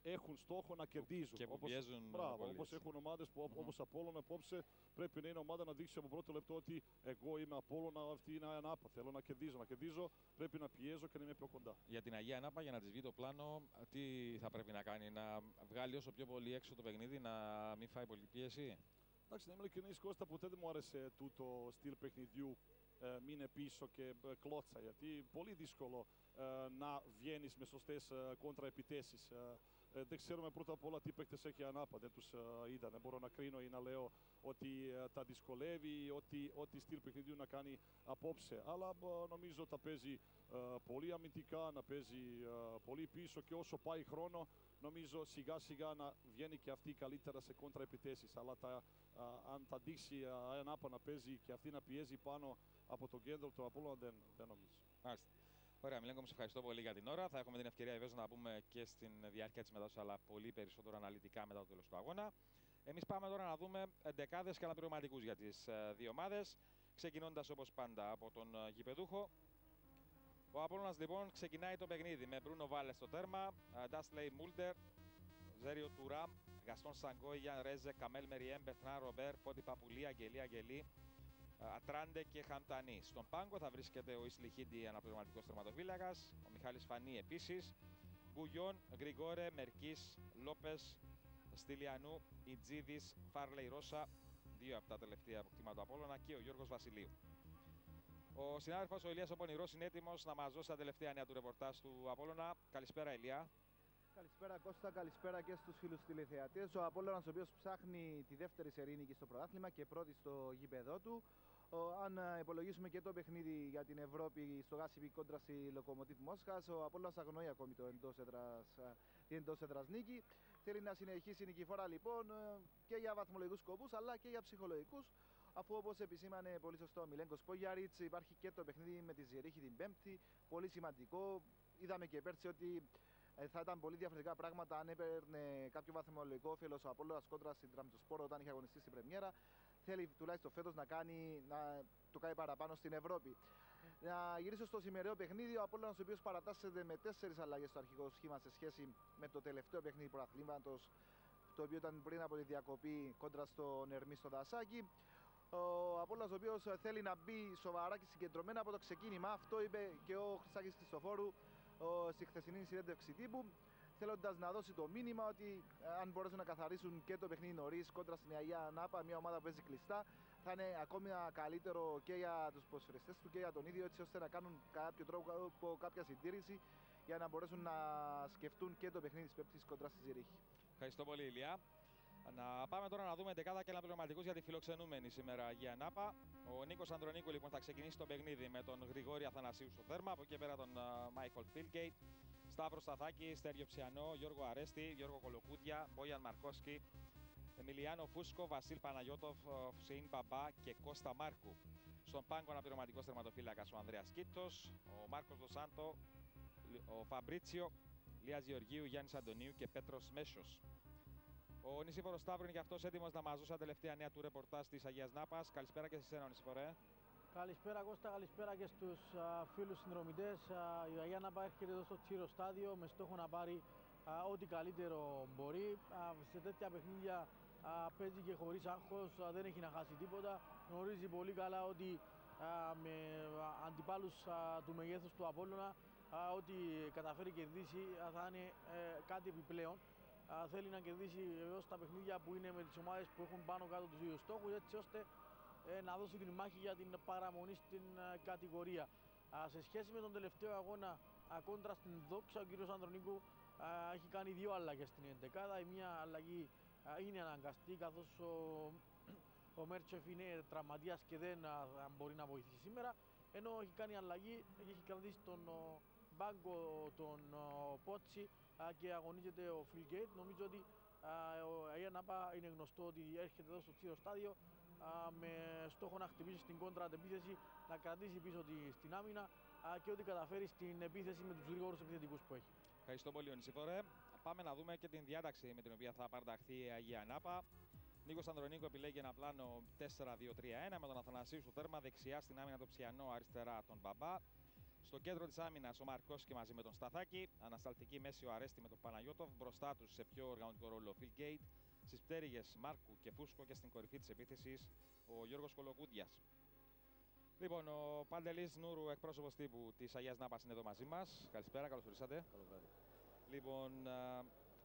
έχουν στόχο να κερδίζουν. Και που πιέζουν. Μπράβο, όπως έχουν ομάδες που όπως Απόλλωνα απόψε πρέπει να είναι ομάδα να δείξει από πρώτο λεπτό ότι εγώ είμαι Απόλλωνα, αυτή είναι Αιανάπα. Θέλω να κερδίζω. Να κερδίζω, πρέπει να πιέζω και να είμαι πιο κοντά. Για την Αγία Αιανάπα, για να της βγει το πλάνο, τι θα πρέπει να κάνει, να βγάλει όσο πιο πολύ έξω το παιχνίδι, να μην φάει πολύ πίεση. Εντάξει, να είμαι ειλικρινής, Κώστα, ποτέ δεν μου άρεσε τούτο στυλ παιχνιδιού. Μείνε πίσω και κλώτσα, γιατί πολύ δύσκολο να βγαίνεις με σωστές κόντρα επιθέσεις. Δεν ξέρουμε πρώτα απ' όλα τι παίκτες έχει η Αιανάπα, δεν τους είδα, δεν μπορώ να κρίνω ή να λέω ότι τα δυσκολεύει, ότι στυλ παιχνιδιού να κάνει απόψε. Αλλά νομίζω τα παίζει πολύ αμυντικά, να παίζει πολύ πίσω και όσο πάει χρόνο νομίζω σιγά σιγά να βγαίνει και αυτή καλύτερα σε κόντρα επιθέσεις. Αλλά αν τα δείξει η Αιανάπα να παίζει και αυτή να πιέζει πάνω από το κέντρο του Απόλλωνα, δεν νομίζω. Μάλιστα. Ωραία, Μιλένκο, μου σε ευχαριστώ πολύ για την ώρα. Θα έχουμε την ευκαιρία βεβαίως να πούμε και στην διάρκεια της μετάδοσης, αλλά πολύ περισσότερο αναλυτικά μετά το τέλος του αγώνα. Εμείς πάμε τώρα να δούμε εντεκάδες και αναπληρωματικούς για τις δύο ομάδες. Ξεκινώντας όπως πάντα από τον γηπεδούχο. Ο Απόλλωνας λοιπόν ξεκινάει το παιχνίδι με Μπρούνο Βάλε στο τέρμα, Ντάσλεϊ Μούλτερ, Ζέριο Τουράμ, Γαστόν Σαγκό, Γιάν Ρέζε, Καμέλ Μεριέμ, Μπεθνά Ρομπέρ, Φώτη Παπουλή, Αγγελή Αγγελή, Ατράντε και Χαμτανή. Στον πάγκο θα βρίσκεται ο Ισλι Χίντι, αναπληρωματικός τερματοφύλακας, ο Μιχάλης Φανή επίσης, Γκουγιόν, Γκριγόρε, Μερκής, Λόπες, Στυλιανού, Ιτζίδης, Φάρλεϊ Ρώσα, δύο από τα τελευταία αποκτήματα του Απόλλωνα, και ο Γιώργος Βασιλείου. Ο συνάδελφος ο Ηλίας ο Πονηρός είναι έτοιμος να μας δώσει τα τελευταία νέα του ρεπορτάζ του Απόλλωνα. Καλησπέρα, Ηλία. Καλησπέρα, Κώστα, καλησπέρα και στους φίλους τηλεθεατές. Ο Απόλλωνας, ο οποίος ψάχνει τη δεύτερη σερί νίκη στο πρωτάθλημα και πρώτη στο γήπεδό του. Αν υπολογίσουμε και το παιχνίδι για την Ευρώπη στο Γάσιπι κόντρα στη Λοκομοτίβ Μόσχας, ο Απόλλωνας αγνοεί ακόμη την εντός έδρας νίκη. Θέλει να συνεχίσει νικηφόρα λοιπόν και για βαθμολογικούς σκοπούς αλλά και για ψυχολογικούς. Αφού όπως επισήμανε πολύ σωστό ο Μιλέγκος Πόγιαριτς, υπάρχει και το παιχνίδι με τη Ζηρίχη την Πέμπτη. Πολύ σημαντικό. Είδαμε και πέρσι ότι θα ήταν πολύ διαφορετικά πράγματα αν έπαιρνε κάποιο βαθμολογικό όφελος ο Απόλλωνας κόντρα στην Τραμπτοσπόρο όταν είχε αγωνιστεί στην Πρεμιέρα. Θέλει τουλάχιστον φέτος να το κάνει παραπάνω στην Ευρώπη. Να γυρίσω στο σημερινό παιχνίδι. Ο Απόλλωνας, ο οποίος παρατάσσεται με 4 αλλαγές στο αρχικό σχήμα σε σχέση με το τελευταίο παιχνίδι πρωταθλήματος, το οποίο ήταν πριν από τη διακοπή κόντρα στον Ερμή στο Δασάκι. Ο Απόλλωνας, ο οποίος θέλει να μπει σοβαρά και συγκεντρωμένα από το ξεκίνημα. Αυτό είπε και ο Χρυσάκης Χριστοφόρου στη χθεσινή συνέντευξη τύπου, θέλοντας να δώσει το μήνυμα ότι αν μπορέσουν να καθαρίσουν και το παιχνίδι νωρίς κόντρα στην Αγία Νάπα, μια ομάδα που παίζει κλειστά, θα είναι ακόμη καλύτερο και για τους ποδοσφαιριστές του και για τον ίδιο, έτσι ώστε να κάνουν κάποιο τρόπο κάποια συντήρηση για να μπορέσουν να σκεφτούν και το παιχνίδι της Πέμπτης κόντρα στη Ζηρίχη. Ευχαριστώ πολύ, Ηλία. Να πάμε τώρα να δούμε 11 και αναπληρωματικούς για τη φιλοξενούμενη σήμερα Αγία Νάπα. Ο Νίκος Ανδρονίκου λοιπόν θα ξεκινήσει το παιχνίδι με τον Γρηγόρη Αθανασίου στο τέρμα. Από εκεί πέρα τον Μάικλ Φίλγκεϊτ, Σταύρο Σταθάκη, Στέργιο Ψιανό, Γιώργο Αρέστη, Γιώργο Κολοκούδια, Μπόγιαν Μαρκόσκι, Εμιλιάνο Φούσκο, Βασίλ Παναγιώτοφ, Φουσεϊν Μπαμπά και Κώστα Μάρκου. Στον πάγκο αναπληρωματικός τερματοφύλακας ο Ανδρέας Κίτος, ο Μάρκος Δοσάντο, ο Φαμπρίτσιο, Λίας Γεωργίου, Γιάννης Αντωνίου και Πέτρος Μέσος. Ο Νησίφορος Σταύρου είναι και αυτός έτοιμος να μας δώσει τα τελευταία νέα του ρεπορτάζ της Αγίας Νάπας. Καλησπέρα και σε εσένα, Νησίφορε. Καλησπέρα Κώστα, καλησπέρα και στους φίλους συνδρομητές. Η Αγία Νάπα έρχεται εδώ στο Τσίρο στάδιο με στόχο να πάρει ό,τι καλύτερο μπορεί. Σε τέτοια παιχνίδια παίζει και χωρίς άγχος, δεν έχει να χάσει τίποτα. Γνωρίζει πολύ καλά ότι με αντιπάλους του μεγέθους του Απόλλωνα, ό,τι καταφέρει και κερδίσει θα είναι κάτι επιπλέον. Θέλει να κερδίσει βεβαίως τα παιχνίδια που είναι με τις ομάδες που έχουν πάνω κάτω τους ίδιους στόχους, έτσι ώστε να δώσει την μάχη για την παραμονή στην κατηγορία. Σε σχέση με τον τελευταίο αγώνα κόντρα στην Δόξα, ο κύριος Ανδρονίκου έχει κάνει 2 αλλαγές στην 11η. Η μία αλλαγή είναι αναγκαστή, καθώς ο Μέρτσεφ είναι τραυματίας και δεν μπορεί να βοηθήσει σήμερα, ενώ έχει κάνει αλλαγή, έχει κρατήσει τον μπάγκο τον Πότσι και αγωνίζεται ο Φίλγκεϊτ. Νομίζω ότι ο Αγία Νάπα είναι γνωστό ότι έρχεται εδώ στο Τσίρο στάδιο με στόχο να χτυπήσει στην κόντρα αντεπίθεση, να κρατήσει πίσω στην άμυνα και ό,τι καταφέρει στην επίθεση με τους γρήγορους επιθετικούς που έχει. Ευχαριστώ πολύ, Ονησίφορε. Πάμε να δούμε και την διάταξη με την οποία θα παραταχθεί η Αγία Νάπα. Νίκος Ανδρονίκου επιλέγει ένα πλάνο 4-2-3-1 με τον Αθανασίου στο τέρμα, δεξιά στην άμυνα τον Ψιανό, αριστερά τον Μπαμπά. Στο κέντρο της άμυνας ο Μαρκόσκι μαζί με τον Σταθάκη. Ανασταλτική μέση ο Αρέστη με τον Παναγιώτοφ. Μπροστά τους σε πιο οργανωτικό ρόλο ο Φίλγκεϊτ. Στις πτέρυγες Μάρκου και Φούσκο και στην κορυφή της επίθεσης ο Γιώργος Κολοκούδιας. Λοιπόν, ο Παντελής Νούρου, εκπρόσωπος τύπου της Αγίας Νάπας, είναι εδώ μαζί μας. Καλησπέρα, καλώς ορίσατε. Καλό βράδυ. Λοιπόν,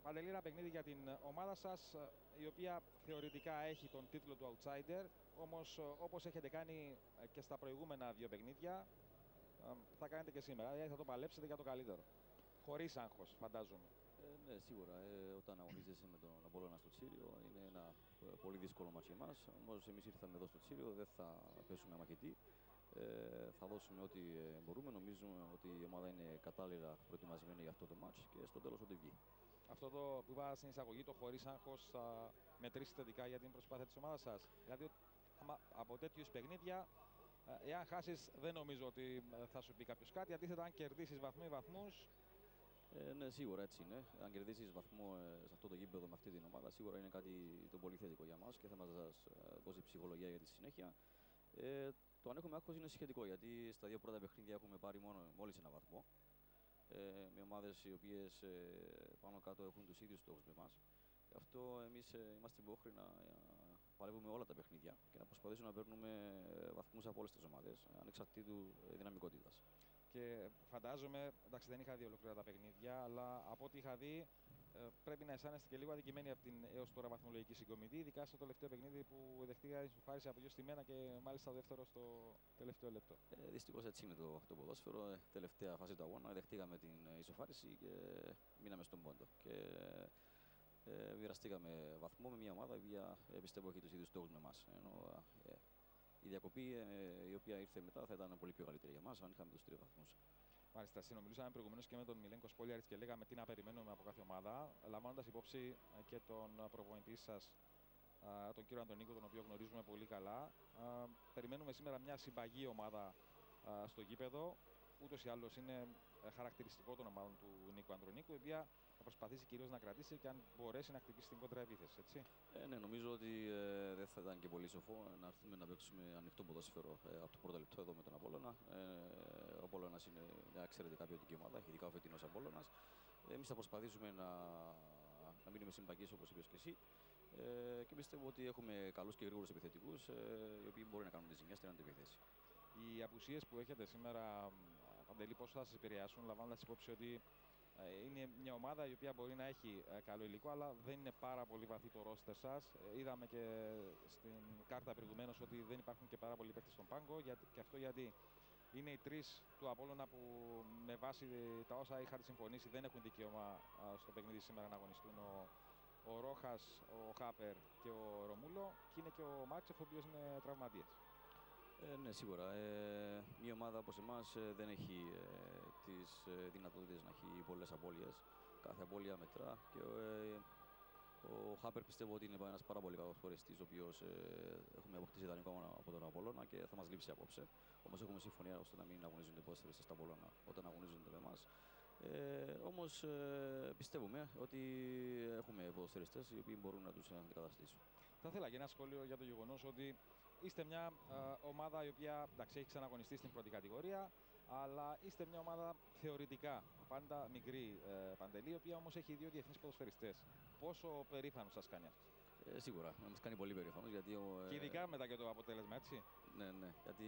Παντελή, ένα παιχνίδι για την ομάδα σας, η οποία θεωρητικά έχει τον τίτλο του outsider, όμως όπως έχετε κάνει και στα προηγούμενα 2 παιχνίδια, θα κάνετε και σήμερα, δηλαδή θα το παλέψετε για το καλύτερο. Χωρίς άγχος, φαντάζομαι. Ναι, σίγουρα. Όταν αγωνίζεσαι με τον Απόλλωνα στο Τσίριο, είναι ένα πολύ δύσκολο μάτσο για εμάς. Όμως εμείς ήρθαμε εδώ στο Τσίριο, δεν θα πέσουμε αμαχητοί. Θα δώσουμε ό,τι μπορούμε. Νομίζουμε ότι η ομάδα είναι κατάλληλα προετοιμασμένη για αυτό το μάτς και στο τέλος ό,τι βγει. Αυτό το που είπα στην εισαγωγή, το χωρίς άγχος, θα μετρήσει θετικά για την προσπάθεια της ομάδας σας. Δηλαδή, από τέτοιους παιχνίδια, εάν χάσεις, δεν νομίζω ότι θα σου πει κάποιος κάτι. Αντίθετα, αν κερδίσεις βαθμούς. Ναι, σίγουρα έτσι είναι. Αν κερδίσεις βαθμό σε αυτό το γήπεδο με αυτή την ομάδα, σίγουρα είναι κάτι το πολύ θετικό για μας και θα μας δώσει ψυχολογία για τη συνέχεια. Το αν έχουμε άγχος είναι σχετικό, γιατί στα 2 πρώτα παιχνίδια έχουμε πάρει μόλις 1 βαθμό. Με ομάδες οι οποίες πάνω κάτω έχουν τους ίδιους στόχους με εμάς. Γι' αυτό εμείς είμαστε υπόχρεοι να παλεύουμε όλα τα παιχνίδια και να προσπαθήσουμε να παίρνουμε βαθμούς από όλες τις ομάδες, ανεξαρτήτου δυναμικότητας. Και φαντάζομαι, εντάξει, δεν είχα δει ολόκληρα τα παιχνίδια, αλλά από ό,τι είχα δει, πρέπει να αισθάνεστε και λίγο αδικημένοι από την έως τώρα βαθμολογική συγκομιδή, ειδικά στο τελευταίο παιχνίδι που δεχτήκα ισοφάριση από 2 στη μένα και μάλιστα δεύτερο στο τελευταίο λεπτό. Δυστυχώς έτσι είναι το ποδόσφαιρο. Τελευταία φάση του αγώνα δεχτήκαμε την ισοφάριση και μείναμε στον πόντο. Και μοιραστήκαμε βαθμό με μια ομάδα η οποία πιστεύω έχει τους ίδιους στόχους με εμάς. Ενώ η διακοπή η οποία ήρθε μετά θα ήταν πολύ πιο καλύτερη για μας αν είχαμε τους 3 βαθμούς. Μάλιστα, συνομιλούσαμε προηγουμένως και με τον Μιλένκο Σπόλιαρης και λέγαμε τι να περιμένουμε από κάθε ομάδα, λαμβάνοντας υπόψη και τον προπονητή σας, τον κύριο Αντωνίκο, τον οποίο γνωρίζουμε πολύ καλά. Περιμένουμε σήμερα μια συμπαγή ομάδα στο γήπεδο. Ούτως ή άλλως είναι χαρακτηριστικό των ομάδων του Νίκου Ανδρονίκου, η οποία θα προσπαθήσει κυρίως να κρατήσει και αν μπορέσει να χτυπήσει την κόντρα επίθεση. Έτσι. Ναι, νομίζω ότι δεν θα ήταν και πολύ σοφό να έρθουμε να παίξουμε ανοιχτό ποδόσφαιρο από το πρώτο λεπτό εδώ με τον Απόλλωνα. Ο Απόλλωνας είναι μια εξαιρετικά ποιοτική ομάδα, ειδικά ο φετινός Απόλλωνας. Εμείς θα προσπαθήσουμε να μείνουμε συμπαγείς, όπως είπες και εσύ. Και πιστεύω ότι έχουμε καλούς και γρήγορους επιθετικούς, οι οποίοι μπορεί να κάνουν τη ζημιά στην αντεπιθέση. Οι απουσίες που έχετε σήμερα, Παντελή, πώς θα σας επηρεάσουν, λαμβάνοντας υπόψη ότι είναι μια ομάδα η οποία μπορεί να έχει καλό υλικό, αλλά δεν είναι πάρα πολύ βαθύ το ρόστερ σας. Είδαμε και στην κάρτα προηγουμένως ότι δεν υπάρχουν και πάρα πολλοί παίκτες στον πάγκο, και αυτό γιατί είναι οι τρεις του Απόλλωνα που με βάση τα όσα είχατε συμφωνήσει δεν έχουν δικαίωμα στο παιχνίδι σήμερα να αγωνιστούν. Ο Ρόχας, ο Χάπερ και ο Ρομούλο, και είναι και ο Μάτσεφ, ο οποίος είναι τραυματίας. Ναι, σίγουρα. Μια ομάδα όπως εμάς δεν έχει τις δυνατότητες να έχει πολλές απώλειες. Κάθε απώλεια μετρά και ο Χάπερ πιστεύω ότι είναι ένας πάρα πολύ καλός φορεστής, ο οποίος έχουμε αποκτήσει ιδανικό από τον Απόλλωνα και θα μας λείψει απόψε. Όμως έχουμε συμφωνία ώστε να μην αγωνίζονται ποδοσφαιριστές στα Απόλλωνα όταν αγωνίζονται με εμάς. Όμως πιστεύουμε ότι έχουμε ποδοσφαιριστές οι οποίοι μπορούν να τους αντικαταστήσουν. Θα ήθελα και ένα σχόλιο για το γεγονός ότι είστε μια ομάδα η οποία έχει ξαναγωνιστεί στην πρώτη κατηγορία, αλλά είστε μια ομάδα θεωρητικά πάντα μικρή, Παντελή, η οποία όμως έχει δύο διεθνείς ποδοσφαιριστές. Πόσο περήφανο σας κάνει αυτό? Σίγουρα, μας κάνει πολύ περήφανος. Και ειδικά μετά και το αποτέλεσμα, έτσι. Ναι, γιατί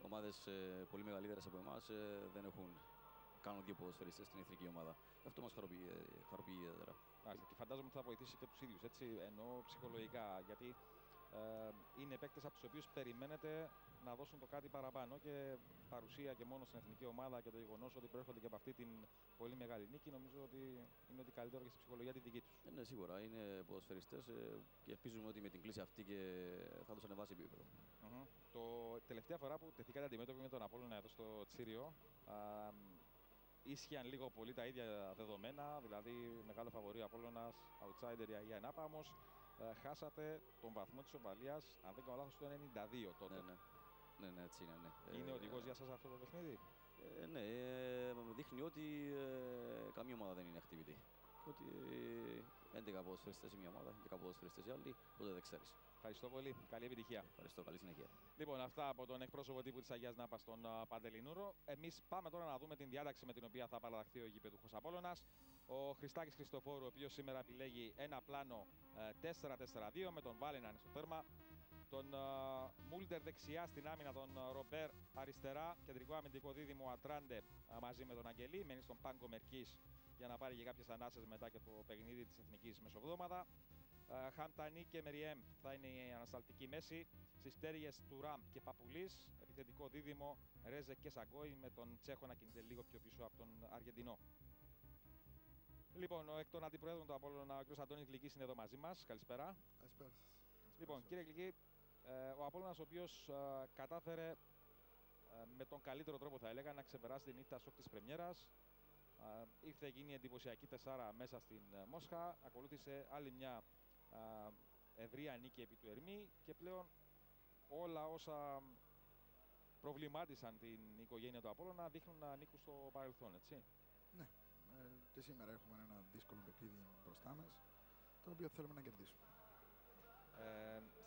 ομάδες πολύ μεγαλύτερες από εμάς δεν κάνουν δύο ποδοσφαιριστές στην εθνική ομάδα. Αυτό μας χαροποιεί ιδιαίτερα. Και φαντάζομαι ότι θα βοηθήσει και τους ίδιους, έτσι, εννοώ ψυχολογικά, γιατί είναι παίκτες από τους οποίους περιμένετε να δώσουν το κάτι παραπάνω, και παρουσία και μόνο στην εθνική ομάδα και το γεγονός ότι προέρχονται και από αυτή την πολύ μεγάλη νίκη, νομίζω ότι είναι ότι καλύτερο και στη ψυχολογία τη δική τους. Ναι, σίγουρα είναι ποδοσφαιριστές και ελπίζουμε ότι με την κλίση αυτή και θα τους ανεβάσει επίπεδο. Το τελευταία φορά που τεθήκατε αντιμέτωποι με τον Απόλλωνα εδώ στο Τσίριο, ίσχυαν λίγο πολύ τα ίδια δεδομένα, δηλαδή μεγάλο φαβορί ο Απόλλωνας, outsider η Αγία Νάπα, όμως χάσατε τον βαθμό της ομαλίας, αν δεν κάνω λάθος, το 92 τότε. Ναι, έτσι είναι. Ναι. Είναι οδηγός για σας αυτό το παιχνίδι? Ναι, δείχνει ότι καμία ομάδα δεν είναι ακτιβητή. Ότι 11 ποδοσφαιριστές η μια ομάδα, 11 ποδοσφαιριστές οι άλλοι, ποτέ δεν ξέρεις. Ευχαριστώ πολύ. Καλή επιτυχία. Ευχαριστώ. Καλή συνέχεια. Λοιπόν, αυτά από τον εκπρόσωπο τύπου της Αγίας Νάπας, τον Παντελή Νούρο. Εμείς πάμε τώρα να δούμε την διάταξη με την οποία θα παραδαχθεί ο γηπεδούχος Απόλλωνας. Ο Χριστάκης Χριστοφόρου, ο οποίος σήμερα επιλέγει ένα πλάνο 4-4-2 με τον Βάλεναν στο τέρμα, τον Μούλτερ δεξιά στην άμυνα, τον Ρομπέρ αριστερά, κεντρικό αμυντικό δίδυμο Ατράντε μαζί με τον Αγγελή. Μένει στον πάγκο Μερκής για να πάρει και κάποιες ανάσες μετά και το παιχνίδι της Εθνικής μεσοβδόμαδα. Χαμτανί και Μεριέμ θα είναι η ανασταλτική μέση. Στις πτέρυγες του Ραμ και Παπουλής, επιθετικό δίδυμο Ρέζε και Σαγκόη, με τον Τσέχο να κινείται λίγο πιο πίσω από τον Αργεντινό. Λοιπόν, εκ των αντιπροέδρων του Απόλλωνα, ο κ. Αντώνης Γλυκής είναι εδώ μαζί μας. Καλησπέρα. Καλησπέρα. Λοιπόν, κύριε Γλυκή, ο Απόλλωνας, ο οποίος κατάφερε με τον καλύτερο τρόπο, θα έλεγα, να ξεπεράσει την ήττα σοκ της πρεμιέρας. Ήρθε εκείνη εντυπωσιακή 4 μέσα στην Μόσχα. Ακολούθησε άλλη μια ευρεία νίκη επί του Ερμή, και πλέον όλα όσα προβλημάτισαν την οικογένεια του Απόλλωνα δείχνουν να ανήκουν στο παρελθόν, έτσι. Ναι, και σήμερα έχουμε ένα δύσκολο παιχνίδι μπροστά μας, το οποίο θέλουμε να κερδίσουμε.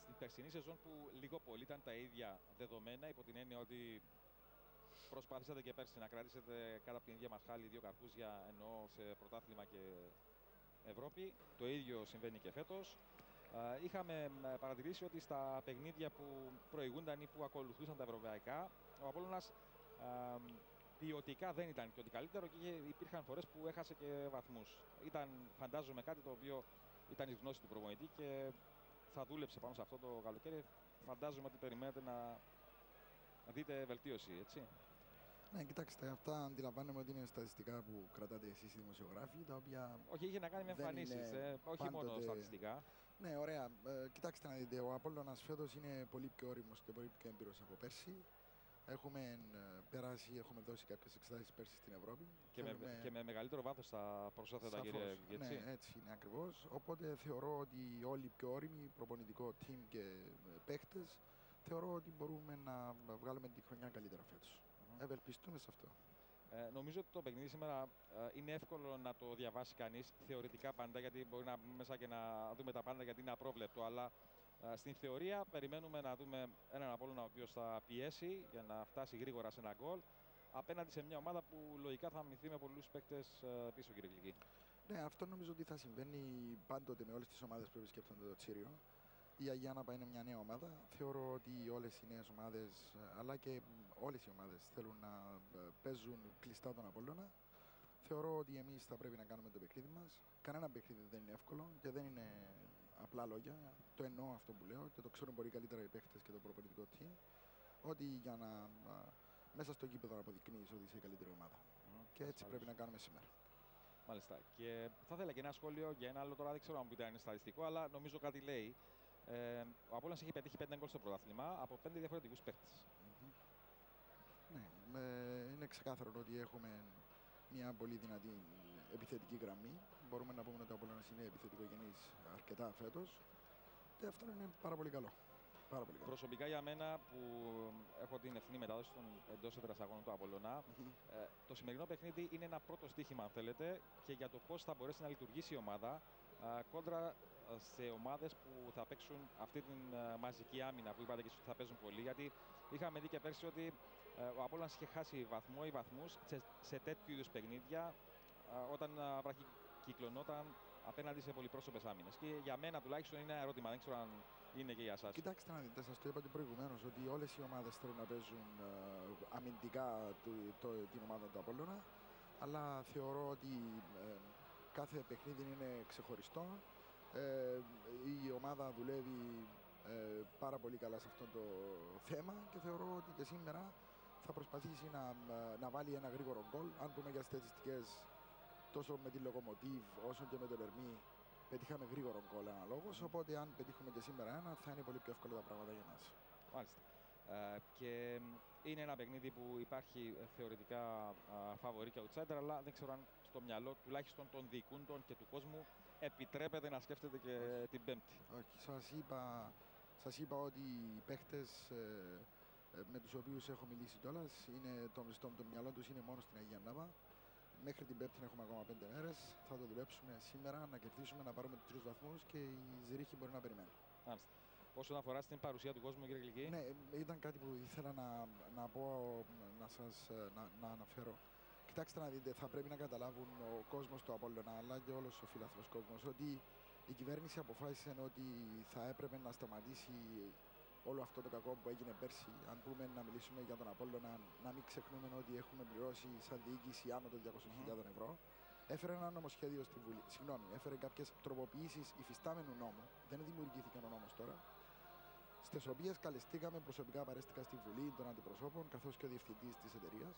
Στην περσινή σεζόν, που λίγο πολύ ήταν τα ίδια δεδομένα, υπό την έννοια ότι προσπάθησατε και πέρσι να κρατήσετε κάτω από την ίδια μασχάλη δύο καρπούζια, εννοώ σε πρωτάθλημα και Ευρώπη. Το ίδιο συμβαίνει και φέτος. Είχαμε παρατηρήσει ότι στα παιχνίδια που προηγούνταν ή που ακολουθούσαν τα ευρωπαϊκά, ο Απόλλωνας ποιοτικά δεν ήταν και ότι καλύτερο, και υπήρχαν φορές που έχασε και βαθμούς. Ήταν, φαντάζομαι, κάτι το οποίο ήταν η γνώση του προπονητή και θα δούλεψε πάνω σε αυτό το καλοκαίρι. Φαντάζομαι ότι περιμένετε να δείτε βελτίωση, έτσι. Ναι, κοιτάξτε, αυτά αντιλαμβάνομαι ότι είναι στατιστικά που κρατάτε εσείς οι δημοσιογράφοι, τα οποία... Όχι, είχε να κάνει με εμφανίσεις, όχι μόνο στατιστικά. Ναι, ωραία. Κοιτάξτε να δείτε, ο Απόλλωνας φέτος είναι πολύ πιο όριμος και πολύ πιο έμπειρος από πέρσι. Έχουμε περάσει, έχουμε δώσει κάποιες εξετάσεις πέρσι στην Ευρώπη. Και με μεγαλύτερο βάθος θα προσέθετα, κύριε Γκέτσι. Ναι, έτσι είναι ακριβώς. Οπότε θεωρώ ότι όλοι οι πιο όριμοι, προπονητικό team και παίχτες, θεωρώ ότι μπορούμε να βγάλουμε τη χρονιά καλύτερα φέτος. Ευελπιστούμε σε αυτό. Νομίζω ότι το παιχνίδι σήμερα είναι εύκολο να το διαβάσει κανείς θεωρητικά πάντα, γιατί μπορεί να μπούμε μέσα και να δούμε τα πάντα γιατί είναι απρόβλεπτο. Αλλά στην θεωρία περιμένουμε να δούμε έναν Απόλλωνα ο οποίος θα πιέσει για να φτάσει γρήγορα σε ένα γκολ απέναντι σε μια ομάδα που λογικά θα αμυνθεί με πολλούς παίκτες πίσω, κύριε Γλυκή. Ναι, αυτό νομίζω ότι θα συμβαίνει πάντοτε με όλες τις ομάδες που επισκέπτονται το Τσίριο. Η Αγία Νάπα είναι μια νέα ομάδα. Θεωρώ ότι όλες οι νέες ομάδες, αλλά και όλες οι ομάδες θέλουν να παίζουν κλειστά τον Απόλλωνα. Θεωρώ ότι εμείς θα πρέπει να κάνουμε το παιχνίδι μας. Κανένα παιχνίδι δεν είναι εύκολο και δεν είναι απλά λόγια. Το εννοώ αυτό που λέω και το ξέρουν πολύ καλύτερα οι παίχτες και το προπονητικό team. Ότι για να μέσα στο γήπεδο να αποδεικνύεις ότι είσαι η καλύτερη ομάδα. Και έτσι πρέπει να κάνουμε σήμερα. Μάλιστα. Και θα ήθελα και ένα σχόλιο για ένα άλλο τώρα, δεν ξέρω αν πείτε αν είναι στατιστικό, αλλά νομίζω κάτι λέει. Ο Απόλλωνας έχει πετύχει 5 γκολ στο πρωτάθλημα από 5 διαφορετικούς παίκτες. Ναι, είναι ξεκάθαρο ότι έχουμε μια πολύ δυνατή επιθετική γραμμή. Μπορούμε να πούμε ότι ο Απόλλωνας είναι επιθετικογενής αρκετά φέτος και αυτό είναι πάρα πολύ καλό. Πάρα πολύ καλό. Προσωπικά για μένα που έχω την ευθύνη μετάδοση των εντός έδρας αγώνων του Απόλλωνα, το σημερινό παιχνίδι είναι ένα πρώτο στοίχημα, αν θέλετε, και για το πώς θα μπορέσει να λειτουργήσει η ομάδα κόντρα σε ομάδες που θα παίξουν αυτή την μαζική άμυνα που είπατε και εσείς ότι θα παίζουν πολύ. Γιατί είχαμε δει και πέρσι ότι ο Απόλλωνας είχε χάσει βαθμό ή βαθμούς σε τέτοιου είδους παιχνίδια όταν βραχικυκλωνόταν απέναντι σε πολυπρόσωπες άμυνες. Και για μένα τουλάχιστον είναι ένα ερώτημα, δεν ξέρω αν είναι και για εσάς. Κοιτάξτε να δείτε, σας το είπατε προηγουμένως ότι όλες οι ομάδες θέλουν να παίζουν αμυντικά την ομάδα του Απόλλωνα, αλλά θεωρώ ότι κάθε παιχνίδι είναι ξεχωριστό. Η ομάδα δουλεύει πάρα πολύ καλά σε αυτό το θέμα και θεωρώ ότι και σήμερα θα προσπαθήσει να βάλει ένα γρήγορο γκολ. Αν πούμε για στατιστικές, τόσο με τη Λοκομοτίβ όσο και με τον Ερμή πετύχαμε γρήγορο γκολ αναλόγως, οπότε αν πετύχουμε και σήμερα ένα θα είναι πολύ πιο εύκολα τα πράγματα για μας. Μάλιστα. Και είναι ένα παιχνίδι που υπάρχει θεωρητικά φαβορί και outsider, αλλά δεν ξέρω αν στο μυαλό τουλάχιστον των διοικούντων και του κόσμου επιτρέπεται να σκέφτεται και την Πέμπτη. Όχι, σας είπα ότι οι παίχτες με τους οποίους έχω μιλήσει κιόλας, στο μυαλό τους είναι μόνο στην Αγία Νάπα. Μέχρι την Πέμπτη έχουμε ακόμα 5 μέρες. Θα το δουλέψουμε σήμερα, να κερδίσουμε, να πάρουμε τους 3 βαθμούς και η Ζηρίχη μπορεί να περιμένει. Μάλιστα. Όσον αφορά στην παρουσία του κόσμου, κύριε Γλυκή. Ναι, ήταν κάτι που ήθελα να πω, να αναφέρω. Κοιτάξτε να δείτε, θα πρέπει να καταλάβουν ο κόσμος του Απόλλωνα, αλλά και όλος ο φιλαθλός κόσμος, ότι η κυβέρνηση αποφάσισε ότι θα έπρεπε να σταματήσει όλο αυτό το κακό που έγινε πέρσι. Αν πούμε να μιλήσουμε για τον Απόλλωνα, να μην ξεχνούμε ότι έχουμε πληρώσει σαν διοίκηση άνω των 200.000 ευρώ. Έφερε ένα νομοσχέδιο στη Βουλή. Έφερε κάποιες τροποποιήσεις υφιστάμενου νόμου. Δεν δημιουργήθηκε ο νόμος τώρα. Στις οποίες καλεστήκαμε, προσωπικά παρέστηκα στη Βουλή των Αντιπροσώπων, καθώς και ο διευθυντής της εταιρείας.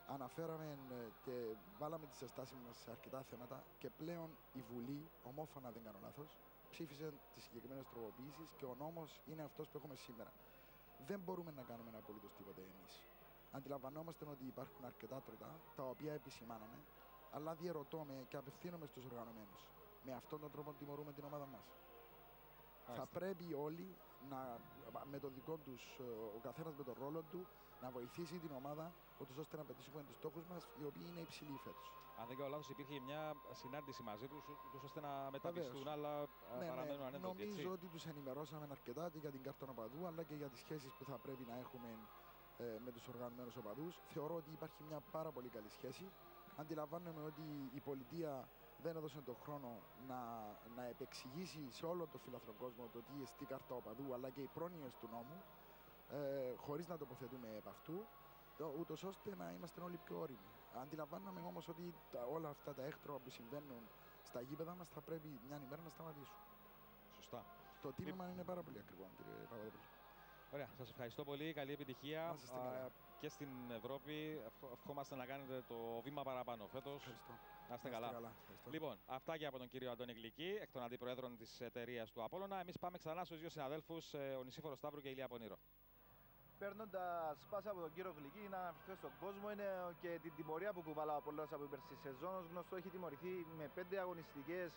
Αναφέραμε και βάλαμε τις συστάσεις μας σε αρκετά θέματα και πλέον η Βουλή, ομόφωνα δεν κάνω λάθος, ψήφισε τις συγκεκριμένες τροποποιήσεις και ο νόμος είναι αυτός που έχουμε σήμερα. Δεν μπορούμε να κάνουμε απολύτως τίποτα εμείς. Αντιλαμβανόμαστε ότι υπάρχουν αρκετά τροτά, τα οποία επισημάναμε, αλλά διαρωτώ με και απευθύνομαι στους οργανωμένους. Με αυτόν τον τρόπο τιμωρούμε την ομάδα μας. Θα πρέπει όλοι, με τον δικό τους, ο καθένας με τον ρόλο του, να βοηθήσει την ομάδα, ώστε να πετύχουμε τους στόχους μας, οι οποίοι είναι υψηλοί φέτος. Αν δεν κάνω λάθος, υπήρχε μια συνάντηση μαζί τους, ώστε να μεταπιστούν, αλλά παραμένουν ανέντοτοι. Νομίζω ότι τους ενημερώσαμε αρκετά και για την κάρτα οπαδού, αλλά και για τις σχέσεις που θα πρέπει να έχουμε με τους οργανωμένους οπαδούς. Θεωρώ ότι υπάρχει μια πάρα πολύ καλή σχέση. Αντιλαμβάνομαι ότι η πολιτεία δεν έδωσε τον χρόνο να επεξηγήσει σε όλο τον φιλαθρό κόσμο το τι εστί κάρτα οπαδού, αλλά και οι πρόνοιες του νόμου, χωρίς να τοποθετούμε επ' αυτού, ούτως ώστε να είμαστε όλοι πιο όριμοι. Αντιλαμβάνομαι όμως ότι όλα αυτά τα έχτρωα που συμβαίνουν στα γήπεδα μας θα πρέπει μια ημέρα να σταματήσουν. Σωστά. Το τίμημα είναι πάρα πολύ ακριβό, κύριε Παπαδόπουλο. Ωραία, σας ευχαριστώ πολύ. Καλή επιτυχία και στην Ευρώπη. Ευχόμαστε να κάνετε το βήμα παραπάνω φέτος. Να είστε καλά. Λοιπόν, αυτά και από τον κύριο Αντώνη Γλυκή, εκ των αντιπροέδρων της εταιρείας του Απόλλωνα. Εμείς πάμε ξανά στους δύο συναδέλφους, ο Νησίφορο Σταύρου και Ηλία Πονήρο. παίρνοντας πάσα από τον κύριο Γλυκή, να αναφερθώ στον κόσμο, είναι και την τιμωρία που κουβαλά ο Απόλλωνας από την περσινή σεζόν. Ως γνωστό, έχει τιμωρηθεί με 5 αγωνιστικές,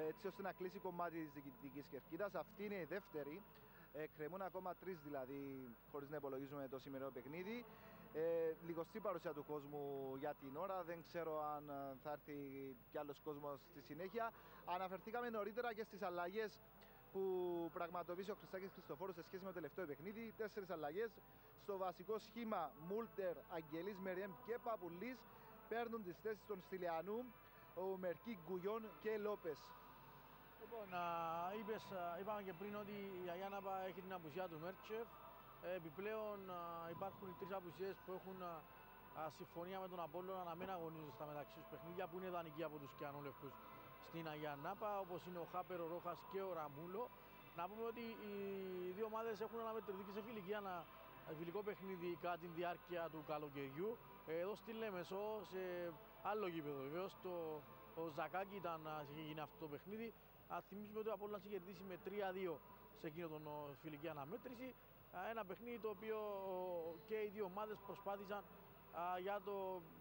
έτσι ώστε να κλείσει κομμάτι της διοικητικής κερκίδας. Αυτή είναι η δεύτερη. Κρεμούν ακόμα 3 δηλαδή, χωρίς να υπολογίζουμε το σημερινό παιχνίδι. Λιγοστή παρουσία του κόσμου για την ώρα. Δεν ξέρω αν θα έρθει κι άλλος κόσμος στη συνέχεια. Αναφερθήκαμε νωρίτερα και στις αλλαγές που πραγματοποιήσει ο Χριστάκης Χριστοφόρου σε σχέση με το τελευταίο παιχνίδι. 4 αλλαγές. Στο βασικό σχήμα Μούλτερ, Αγγελής, Μεριέμ και Παπουλής παίρνουν τις θέσεις των Στυλιανού, ο Μερκή, Γκουγιόν και Λόπες. Λοιπόν, είπαμε και πριν ότι η Αγιάνναπα έχει την απουσία του Μέρτσεφ. Επιπλέον υπάρχουν οι 3 απουσίες που έχουν συμφωνία με τον Απόλλωνα να μην αγωνίζονται στα μεταξύ τους παιχνίδια, που είναι δανεικοί από τους Κιανόλευκους στην Αγιάνναπα, όπως είναι ο Χάπερ, ο Ρόχας και ο Ραμούλο. Να πούμε ότι οι δύο ομάδες έχουν αναμετρηθεί και σε φιλικό παιχνίδι κατά τη διάρκεια του καλοκαιριού. Εδώ στη Λέμεσο, σε άλλο γήπεδο. Βεβαίως ο Ζακάκη είχε γίνει αυτό το παιχνίδι. Θυμίζουμε ότι ο Απόλλωνας είχε κερδίσει με 3-2 σε εκείνο τον φιλική αναμέτρηση. Ένα παιχνίδι το οποίο και οι δύο ομάδες προσπάθησαν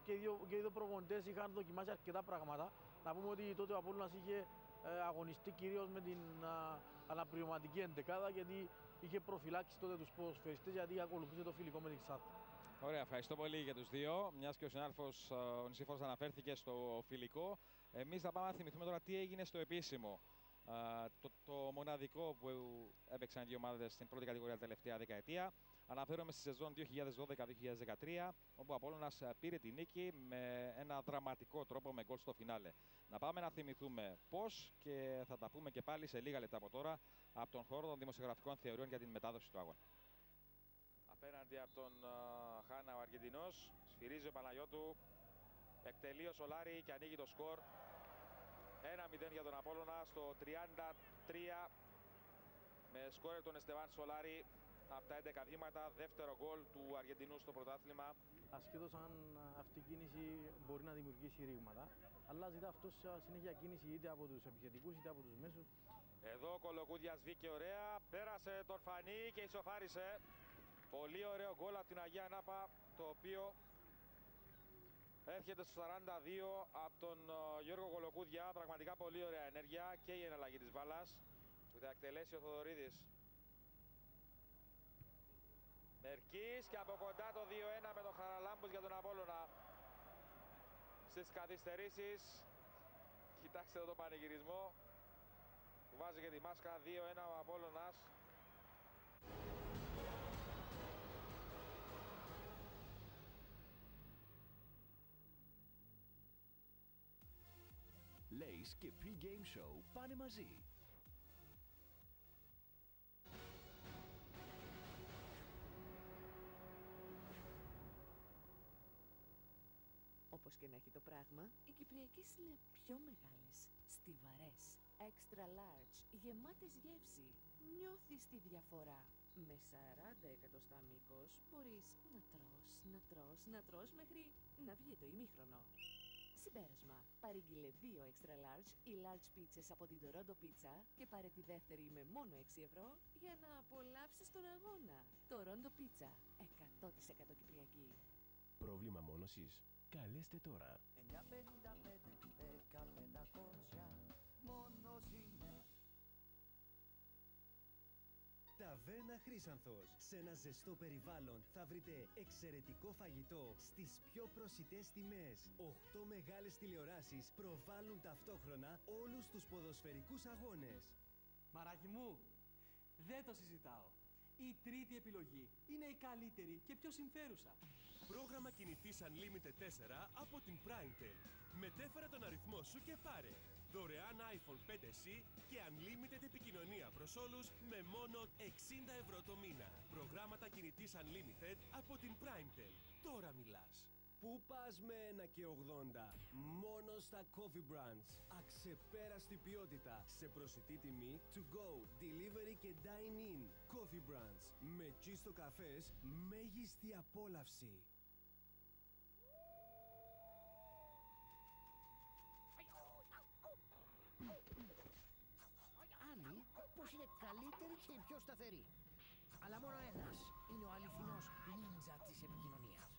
και οι δύο προπονητές είχαν δοκιμάσει αρκετά πράγματα. Να πούμε ότι τότε ο Απόλλωνας είχε αγωνιστεί κυρίως με την αναπληρωματική εντεκάδα, γιατί είχε προφυλάξει τότε τους ποδοσφαιριστές, γιατί ακολουθούσε το φιλικό με την Ξάδα. Ωραία, ευχαριστώ πολύ για τους δύο. Μιας και ο συνάδελφος ο Νησίφορος αναφέρθηκε στο φιλικό, εμείς θα πάμε να θυμηθούμε τώρα τι έγινε στο επίσημο. Το μοναδικό που έπαιξαν οι δύο ομάδες στην πρώτη κατηγορία τα τελευταία δεκαετία. Αναφέρομαι στη σεζόν 2012-2013, όπου ο Απόλλωνας πήρε τη νίκη με ένα δραματικό τρόπο με γκολ στο φινάλε. Να πάμε να θυμηθούμε πώς, και θα τα πούμε και πάλι σε λίγα λεπτά από τώρα από τον χώρο των δημοσιογραφικών θεωριών για την μετάδοση του αγώνα. Απέναντι από τον Χάνα ο Αργεντινός, σφυρίζει ο Παναγιώτου, εκτελεί ο Σολάρη και ανοίγει το σκορ. 1-0 για τον Απόλλωνα στο 33 με σκόρερ τον Εστεβάν Σολάρη από τα 11 βήματα, δεύτερο γκολ του Αργεντινού στο πρωτάθλημα. Ασχέτως αν αυτή η κίνηση μπορεί να δημιουργήσει ρήγματα, αλλά ζητά αυτός συνέχεια κίνηση είτε από τους επιθετικούς είτε από τους μέσους. Εδώ ο Κολοκούδιας βγήκε ωραία, πέρασε τον Φανή και ισοφάρισε. Πολύ ωραίο γκολ από την Αγία Νάπα, το οποίο έρχεται στο 42 από τον Γιώργο Κολοκούδια. Πραγματικά πολύ ωραία ενέργεια και η εναλλαγή της μπάλας που θα εκτελέσει ο Θοδωρίδης. Μερκής και από κοντά το 2-1 με τον Χαραλάμπους για τον Απόλλωνα. Στις καθυστερήσεις, κοιτάξτε εδώ τον πανηγυρισμό που βάζει και τη μάσκα. 2-1 ο Απόλλωνας. Lace και Pre-Game Show πάνε μαζί. Όπως και να έχει το πράγμα, οι Κυπριακές είναι πιο μεγάλες, στιβαρές, extra large, γεμάτες γεύση. Νιώθεις τη διαφορά. Με 40 εκατοστά μήκος μπορείς να τρως μέχρι να βγει το ημίχρονο. Συμπέρασμα, παρήγγειλε 2 extra large ή large pizzas από την Toronto Pizza και πάρε τη δεύτερη με μόνο 6 ευρώ για να απολαύσεις τον αγώνα. Toronto Pizza, 100% Κυπριακή. Πρόβλημα μόνωσης? Καλέστε τώρα. 955-1500 μόνος είναι. Ταβέρνα Χρύσανθος. Σε ένα ζεστό περιβάλλον θα βρείτε εξαιρετικό φαγητό στις πιο προσιτές τιμές. 8 μεγάλες τηλεοράσεις προβάλλουν ταυτόχρονα όλους τους ποδοσφαιρικούς αγώνες. Μαράκι μου, δεν το συζητάω. Η τρίτη επιλογή είναι η καλύτερη και πιο συμφέρουσα. Πρόγραμμα κινητής Unlimited 4 από την Primetel. Μετέφερε τον αριθμό σου και πάρε δωρεάν iPhone 5C και Unlimited επικοινωνία προς όλους με μόνο 60 ευρώ το μήνα. Προγράμματα κινητής Unlimited από την Primetel. Τώρα μιλάς. Πού πας με 1 και 80? Μόνο στα Coffee Brands. Αξεπέραστη ποιότητα σε προσιτή τιμή, to go, delivery και dine in. Coffee Brands. Με τσίστο καφές, μέγιστη απόλαυση. Άννη, πως είναι καλύτερη και η πιο σταθερή. Αλλά μόνο ένας. είναι ο αληθινός νίντζα της επικοινωνίας.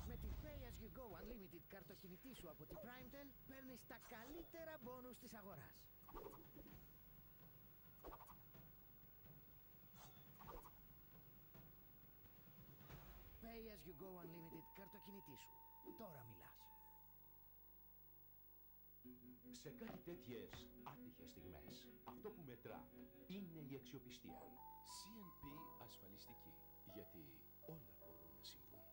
Με την Pay As You Go Unlimited καρτοκινητή σου από την PrimeTel παίρνεις τα καλύτερα μπόνους της αγοράς. Pay As You Go Unlimited καρτοκινητή σου. Τώρα μιλάς. Σε κάτι τέτοιες άτυχες στιγμές, αυτό που μετρά είναι η αξιοπιστία. CNP ασφαλιστική, γιατί όλα μπορούν να συμβούν.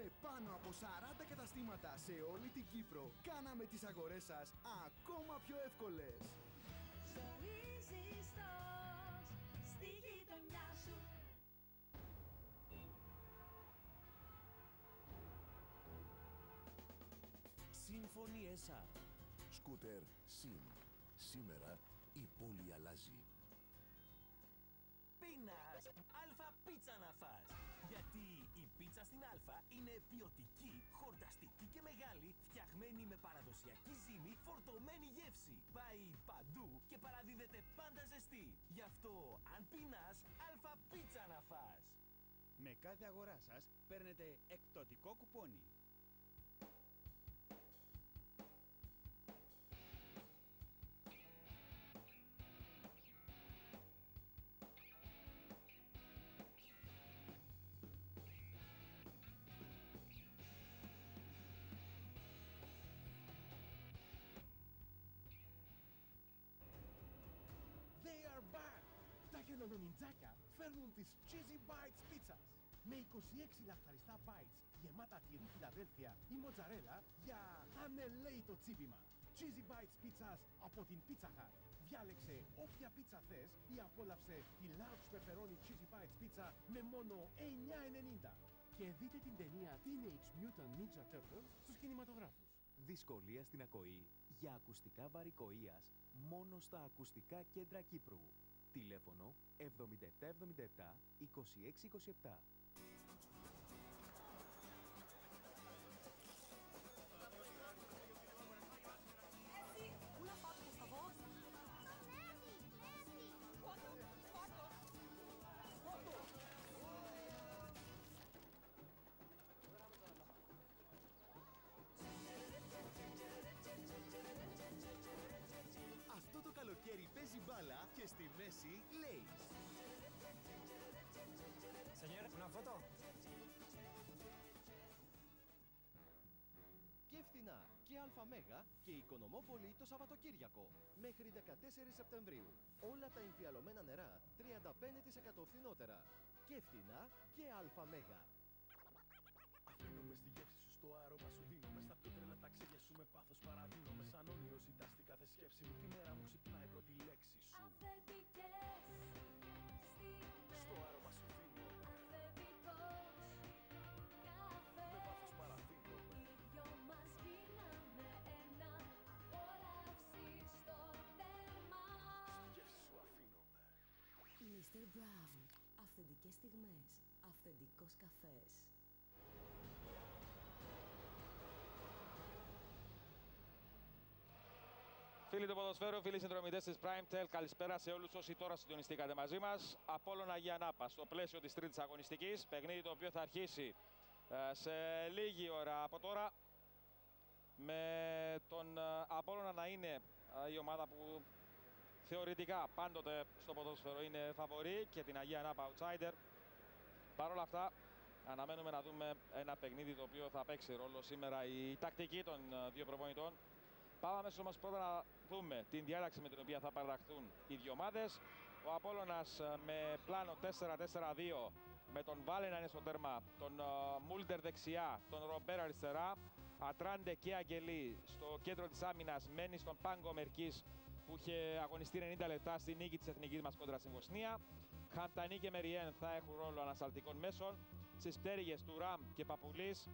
Με πάνω από 40 καταστήματα σε όλη την Κύπρο, κάναμε τις αγορές σας ακόμα πιο εύκολες. Στο Easy Stores, στη γειτονιά σου. Symphony SR. Σκούτερ Sim. Σήμερα η πόλη αλλάζει. Πίνας! Αλφα πίτσα να φας! Γιατί η πίτσα στην Αλφα είναι ποιοτική, χορταστική και μεγάλη, φτιαγμένη με παραδοσιακή ζύμη, φορτωμένη γεύση. Πάει παντού και παραδίδεται πάντα ζεστή. Γι' αυτό, αν πίνας, Αλφα πίτσα να φας! Με κάθε αγορά σας παίρνετε εκπτωτικό κουπόνι. They are back! Τα χελονονιντζάκια φέρνουν τις Cheesy Bites Pizzas. Με 26 λαχταριστά bites γεμάτα τυρί Φιλαδέλφια ή μοτζαρέλα για ανελαίητο τσίπημα. Cheesy Bites Pizzas από την Pizza Hut. Διάλεξε όποια πίτσα θες ή απόλαυσε τη Large Pepperoni Cheesy Bites Pizza με μόνο 9,90. Και δείτε την ταινία Teenage Mutant Ninja Turtles στους κινηματογράφους. Δυσκολία στην ακοή? Για ακουστικά βαρικοείας μόνο στα ακουστικά κέντρα Κύπρου. Τηλέφωνο 7777 2627. φωτό. Και φθηνά και ΑΜΕΓΑ και Οικονομόπολη το Σαββατοκύριακο. Μέχρι 14 Σεπτεμβρίου. Όλα τα εμφιαλωμένα νερά 35% φθηνότερα. Και φθηνά και ΑΜΕΓΑ. Αφήνομαι στη γεύση σου, στο άρωμα σου δίνομαι. Στα πιο τρελά ταξίδια σου με πάθος παραδίνομαι. Σαν όνειρο ζητάς την κάθε σκέψη μου. Τη μέρα μου ξυπνάει η πρώτη λέξη σου. Αυθεντικές στιγμές. Στο άρωμα σου δίνομαι. Αυθεντικός καφέ. Με πάθος παραδίνομαι. Οι δυο μας γίναμε ένα. Απόλαυση στο τέρμα. Στη γεύση σου αφήνομαι. Mr. Brown. Αυθεντικές στιγμές. Αυθεντικός καφές. Φίλοι του ποδοσφαίρου, φίλοι συνδρομητές της PrimeTel, καλησπέρα σε όλους όσοι τώρα συντονιστήκατε μαζί μας. Απόλλων Αγία Νάπα, στο πλαίσιο της τρίτης αγωνιστικής, παιχνίδι το οποίο θα αρχίσει σε λίγη ώρα από τώρα, με τον Απόλλωνα να είναι η ομάδα που θεωρητικά πάντοτε στο ποδόσφαιρο είναι φαβορί και την Αγία Νάπα outsider. Παρ' όλα αυτά, αναμένουμε να δούμε ένα παιχνίδι το οποίο θα παίξει ρόλο σήμερα η τακτική των δύο προπονητών. Πάμε αμέσως όμως πρώτα να δούμε την διάταξη με την οποία θα παραταχθούν οι δύο ομάδες. Ο Απόλλωνας με πλάνο 4-4-2, με τον Βάλε να είναι στο τέρμα, τον Μούλτερ δεξιά, τον Ρομπέρ αριστερά, Ατράντε και Αγγελή στο κέντρο της άμυνας, μένει στον Πάγκο Μερκής που είχε αγωνιστεί 90 λεπτά στη νίκη της εθνικής μας κόντρα στην Βοσνία. Χαντανή και Μεριέν θα έχουν ρόλο ανασταλτικών μέσων. Στις πτέρυγες του Ραμ και Παπουλής.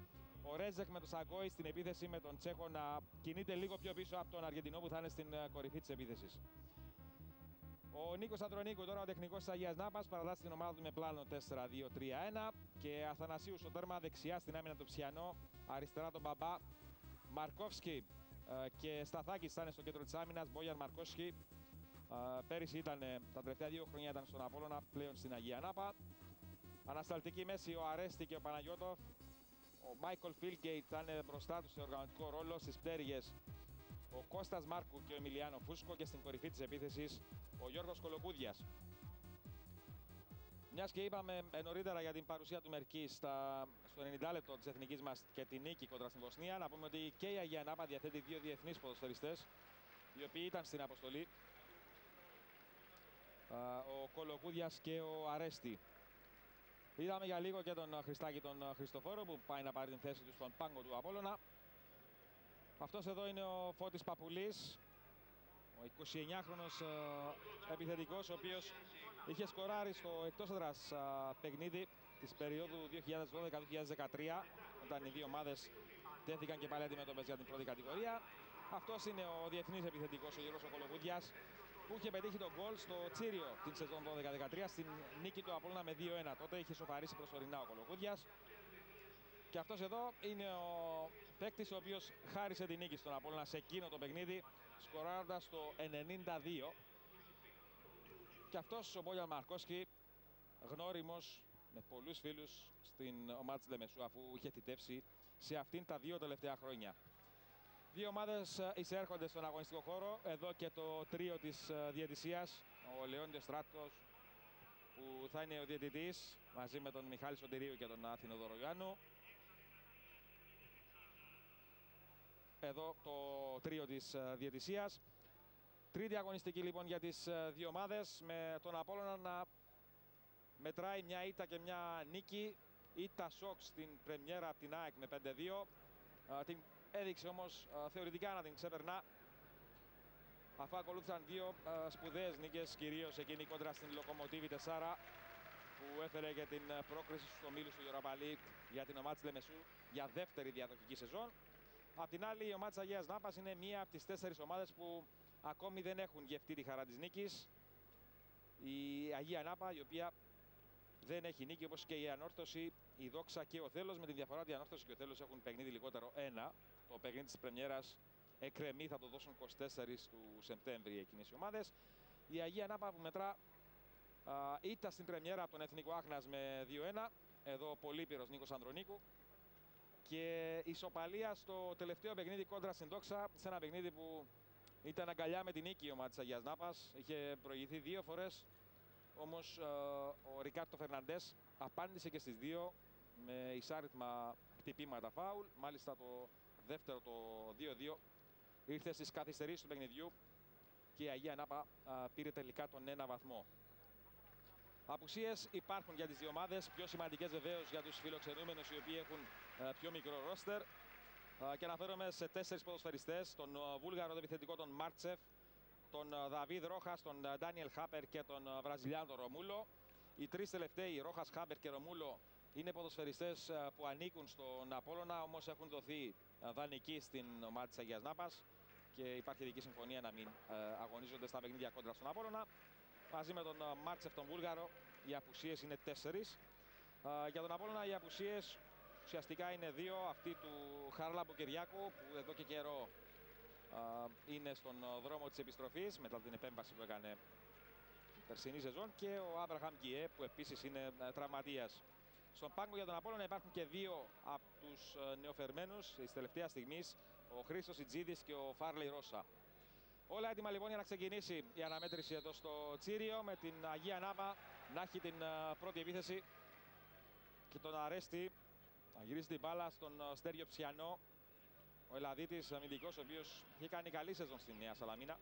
Ο Ρέζεκ με τον Σαγκόη στην επίθεση, με τον Τσέχο να κινείται λίγο πιο πίσω από τον Αργεντινό που θα είναι στην κορυφή της επίθεσης. Ο Νίκος Ανδρονίκου, τώρα ο τεχνικός της Αγίας Νάπας, παραδάσει την ομάδα του με πλάνο 4-2-3-1 και Αθανασίου στο τέρμα, δεξιά στην άμυνα του Ψιανό, αριστερά τον Μπαμπά, Μαρκόφσκι και Σταθάκης θα είναι στο κέντρο της άμυνας. Μπόγιαν Μαρκόφσκι πέρυσι ήταν, τα τελευταία 2 χρόνια ήταν στον Απόλλωνα, πλέον στην Αγία Νάπα. Ανασταλτική μέση ο Αρέστη και ο Παναγιώτοφ. Ο Μάικολ Φίλγκεϊτ θα είναι μπροστά του σε οργανωτικό ρόλο. Στις πτέρυγες ο Κώστας Μάρκου και ο Εμιλιάνο Φούσκο και στην κορυφή της επίθεσης ο Γιώργος Κολοκούδιας. Μιας και είπαμε νωρίτερα για την παρουσία του Μερκή στο 90 λεπτό της εθνικής μας και την νίκη κοντρα στην Βοσνία, να πούμε ότι και η Αγία Νάπα διαθέτει 2 διεθνείς ποδοσφαιριστές οι οποίοι ήταν στην αποστολή, ο Κολοκούδιας και ο Αρέστη. Είδαμε για λίγο και τον Χριστάκη τον Χριστοφόρο που πάει να πάρει την θέση του στον πάγκο του Απόλλωνα. Αυτός εδώ είναι ο Φώτης Παπουλής, ο 29χρονος επιθετικός, ο οποίος είχε σκοράρει στο εκτός έδρας παιχνίδι της περίοδου 2012-2013, όταν οι δύο ομάδες τέθηκαν και πάλι αντιμέτωπες για την πρώτη κατηγορία. Αυτός είναι ο διεθνής επιθετικός, ο Γιώργος Κολοκούδιας, που είχε πετύχει τον γκολ στο Τσίριο την σεζόν 12-13 στην νίκη του Απόλλωνα με 2-1. Τότε είχε σοφαρίσει προσωρινά ο Κολοκούδιας. Και αυτός εδώ είναι ο παίκτης ο οποίος χάρισε την νίκη στον Απόλλωνα σε εκείνο το παιχνίδι, σκοράροντας το 92. Και αυτός ο Μπόγιαν Μαρκόσκι, γνώριμος με πολλούς φίλους στην ομάδα της Λεμεσού, αφού είχε θητεύσει σε αυτήν τα 2 τελευταία χρόνια. Δύο ομάδες εισέρχονται στον αγωνιστικό χώρο. Εδώ και το τρίο της διαιτησίας, ο Λεόντιος Στράτος που θα είναι ο διαιτητής μαζί με τον Μιχάλη Σωτηρίου και τον Άθηνο Δωρογιάννου. Εδώ το τρίο της διαιτησίας. Τρίτη αγωνιστική λοιπόν για τις δύο ομάδες, με τον Απόλλωνα να μετράει μια ήττα και μια νίκη. Ήττα σοκ στην πρεμιέρα από την ΑΕΚ με 5-2. Την έδειξε όμως θεωρητικά να την ξεπερνά, αφού ακολούθησαν δύο σπουδαίες νίκες, κυρίως εκείνη κόντρα στην Λοκομοτίβη Τεσάρα που έφερε και την πρόκριση στους ομίλους του Europa League για την ομάδα της Λεμεσού για δεύτερη διαδοχική σεζόν. Απ' την άλλη, η ομάδα της Αγίας Νάπας είναι μία από τις 4 ομάδες που ακόμη δεν έχουν γευτεί τη χαρά της νίκης. Η Αγία Νάπα, η οποία δεν έχει νίκη, όπως και η Ανόρθωση, η Δόξα και ο Θέλος, με τη διαφορά ότι η Ανόρθωση και ο Θέλος έχουν παιχνίδι λιγότερο 1. Το παιχνίδι της πρεμιέρας εκκρεμεί, θα το δώσουν 24 του Σεπτέμβρη εκείνες οι ομάδες. Η Αγία Νάπα που μετρά ήττα στην πρεμιέρα από τον Εθνικό Άχνας με 2-1. Εδώ ο πολύπειρος Νίκος Ανδρονίκου. Και ισοπαλία στο τελευταίο παιχνίδι κόντρα στην Δόξα, σε ένα παιχνίδι που ήταν αγκαλιά με την νίκη η ομάδα της Αγίας Νάπας. Είχε προηγηθεί 2 φορές, όμως ο Ρικάρτο Φερναντές απάντησε και στις δύο με εισάριθμα χτυπήματα φάουλ. Μάλιστα το δεύτερο, το 2-2, ήρθε στις καθυστερήσεις του παιχνιδιού και η Αγία Νάπα πήρε τελικά τον 1 βαθμό. Απουσίες υπάρχουν για τις δύο ομάδες, πιο σημαντικές βεβαίως για τους φιλοξενούμενους, οι οποίοι έχουν πιο μικρό ρόστερ. Και αναφέρομαι σε 4 ποδοσφαιριστές, τον Βούλγαρο επιθετικό τον Μάρτσεφ, τον Δαβίδ Ρόχας, τον Ντάνιελ Χάπερ και τον Βραζιλιάνο τον Ρομούλο. Οι 3 τελευταίοι, Ρόχας, Χάπερ και Ρομούλο, είναι ποδοσφαιριστές που ανήκουν στον Απόλλωνα, όμως έχουν δοθεί δανεικοί στην ομάδα της Αγίας Νάπας και υπάρχει ειδική συμφωνία να μην αγωνίζονται στα παιχνίδια κόντρα στον Απόλλωνα. Μαζί με τον Μάρτσεφ τον Βούλγαρο, οι απουσίες είναι 4. Για τον Απόλλωνα οι απουσίες ουσιαστικά είναι 2. Αυτή του Χαράλαμπου Κυριάκου, που εδώ και καιρό είναι στον δρόμο της επιστροφής μετά την επέμβαση που έκανε η περσινή σεζόν, και ο Άμπραχαμ Γκιέ, που επίσης είναι τραυματίας. Στον πάγκο για τον Απόλλωνα υπάρχουν και 2 από τους νεοφερμένους της τελευταίας στιγμής, ο Χρήστος Ιτζίδης και ο Φάρλεϊ Ρώσα. Όλα έτοιμα λοιπόν για να ξεκινήσει η αναμέτρηση εδώ στο Τσίριο, με την Αγία Νάπα να έχει την πρώτη επίθεση και τον Αρέστη να γυρίσει την μπάλα στον Στέριο Ψιανό, ο Ελλαδίτης αμυντικός, ο οποίος είχε κάνει καλή σεζόν στη Νέα Σαλαμίνα.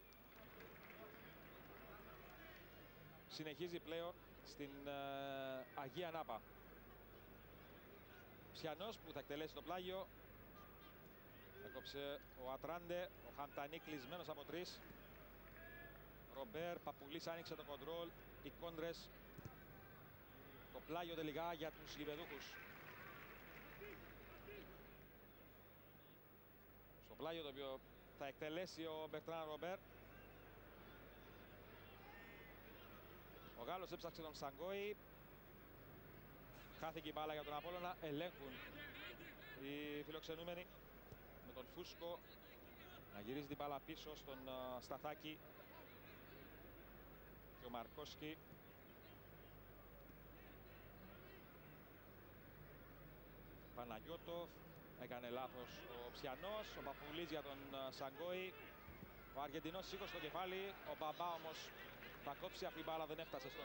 Συνεχίζει πλέον στην Αγία Νάπα. Ψιανός που θα εκτελέσει το πλάγιο. Έκοψε ο Ατράντε, ο Χαμτανί κλεισμένος από 3. Ρομπέρ, Παπουλής άνοιξε το κοντρόλ, οι κόντρες. Το πλάγιο τελικά για τους γηπεδούχους. Στο πλάγιο το οποίο θα εκτελέσει ο Μπερτράν Ρομπέρ. Ο Γάλλος έψαξε τον Σαγκόη. Χάθηκε η μπάλα για τον Απόλλωνα, ελέγχουν οι φιλοξενούμενοι με τον Φούσκο να γυρίζει την μπάλα πίσω στον Σταθάκη και ο Μαρκόσκι. Παναγιώτοφ, έκανε λάθος ο Ψιανός, ο Παπουλής για τον Σαγκόη. Ο Αργεντινός σήκωσε το κεφάλι, ο Μπαμπά όμως θα κόψει αυτή η μπάλα, δεν έφτασε στον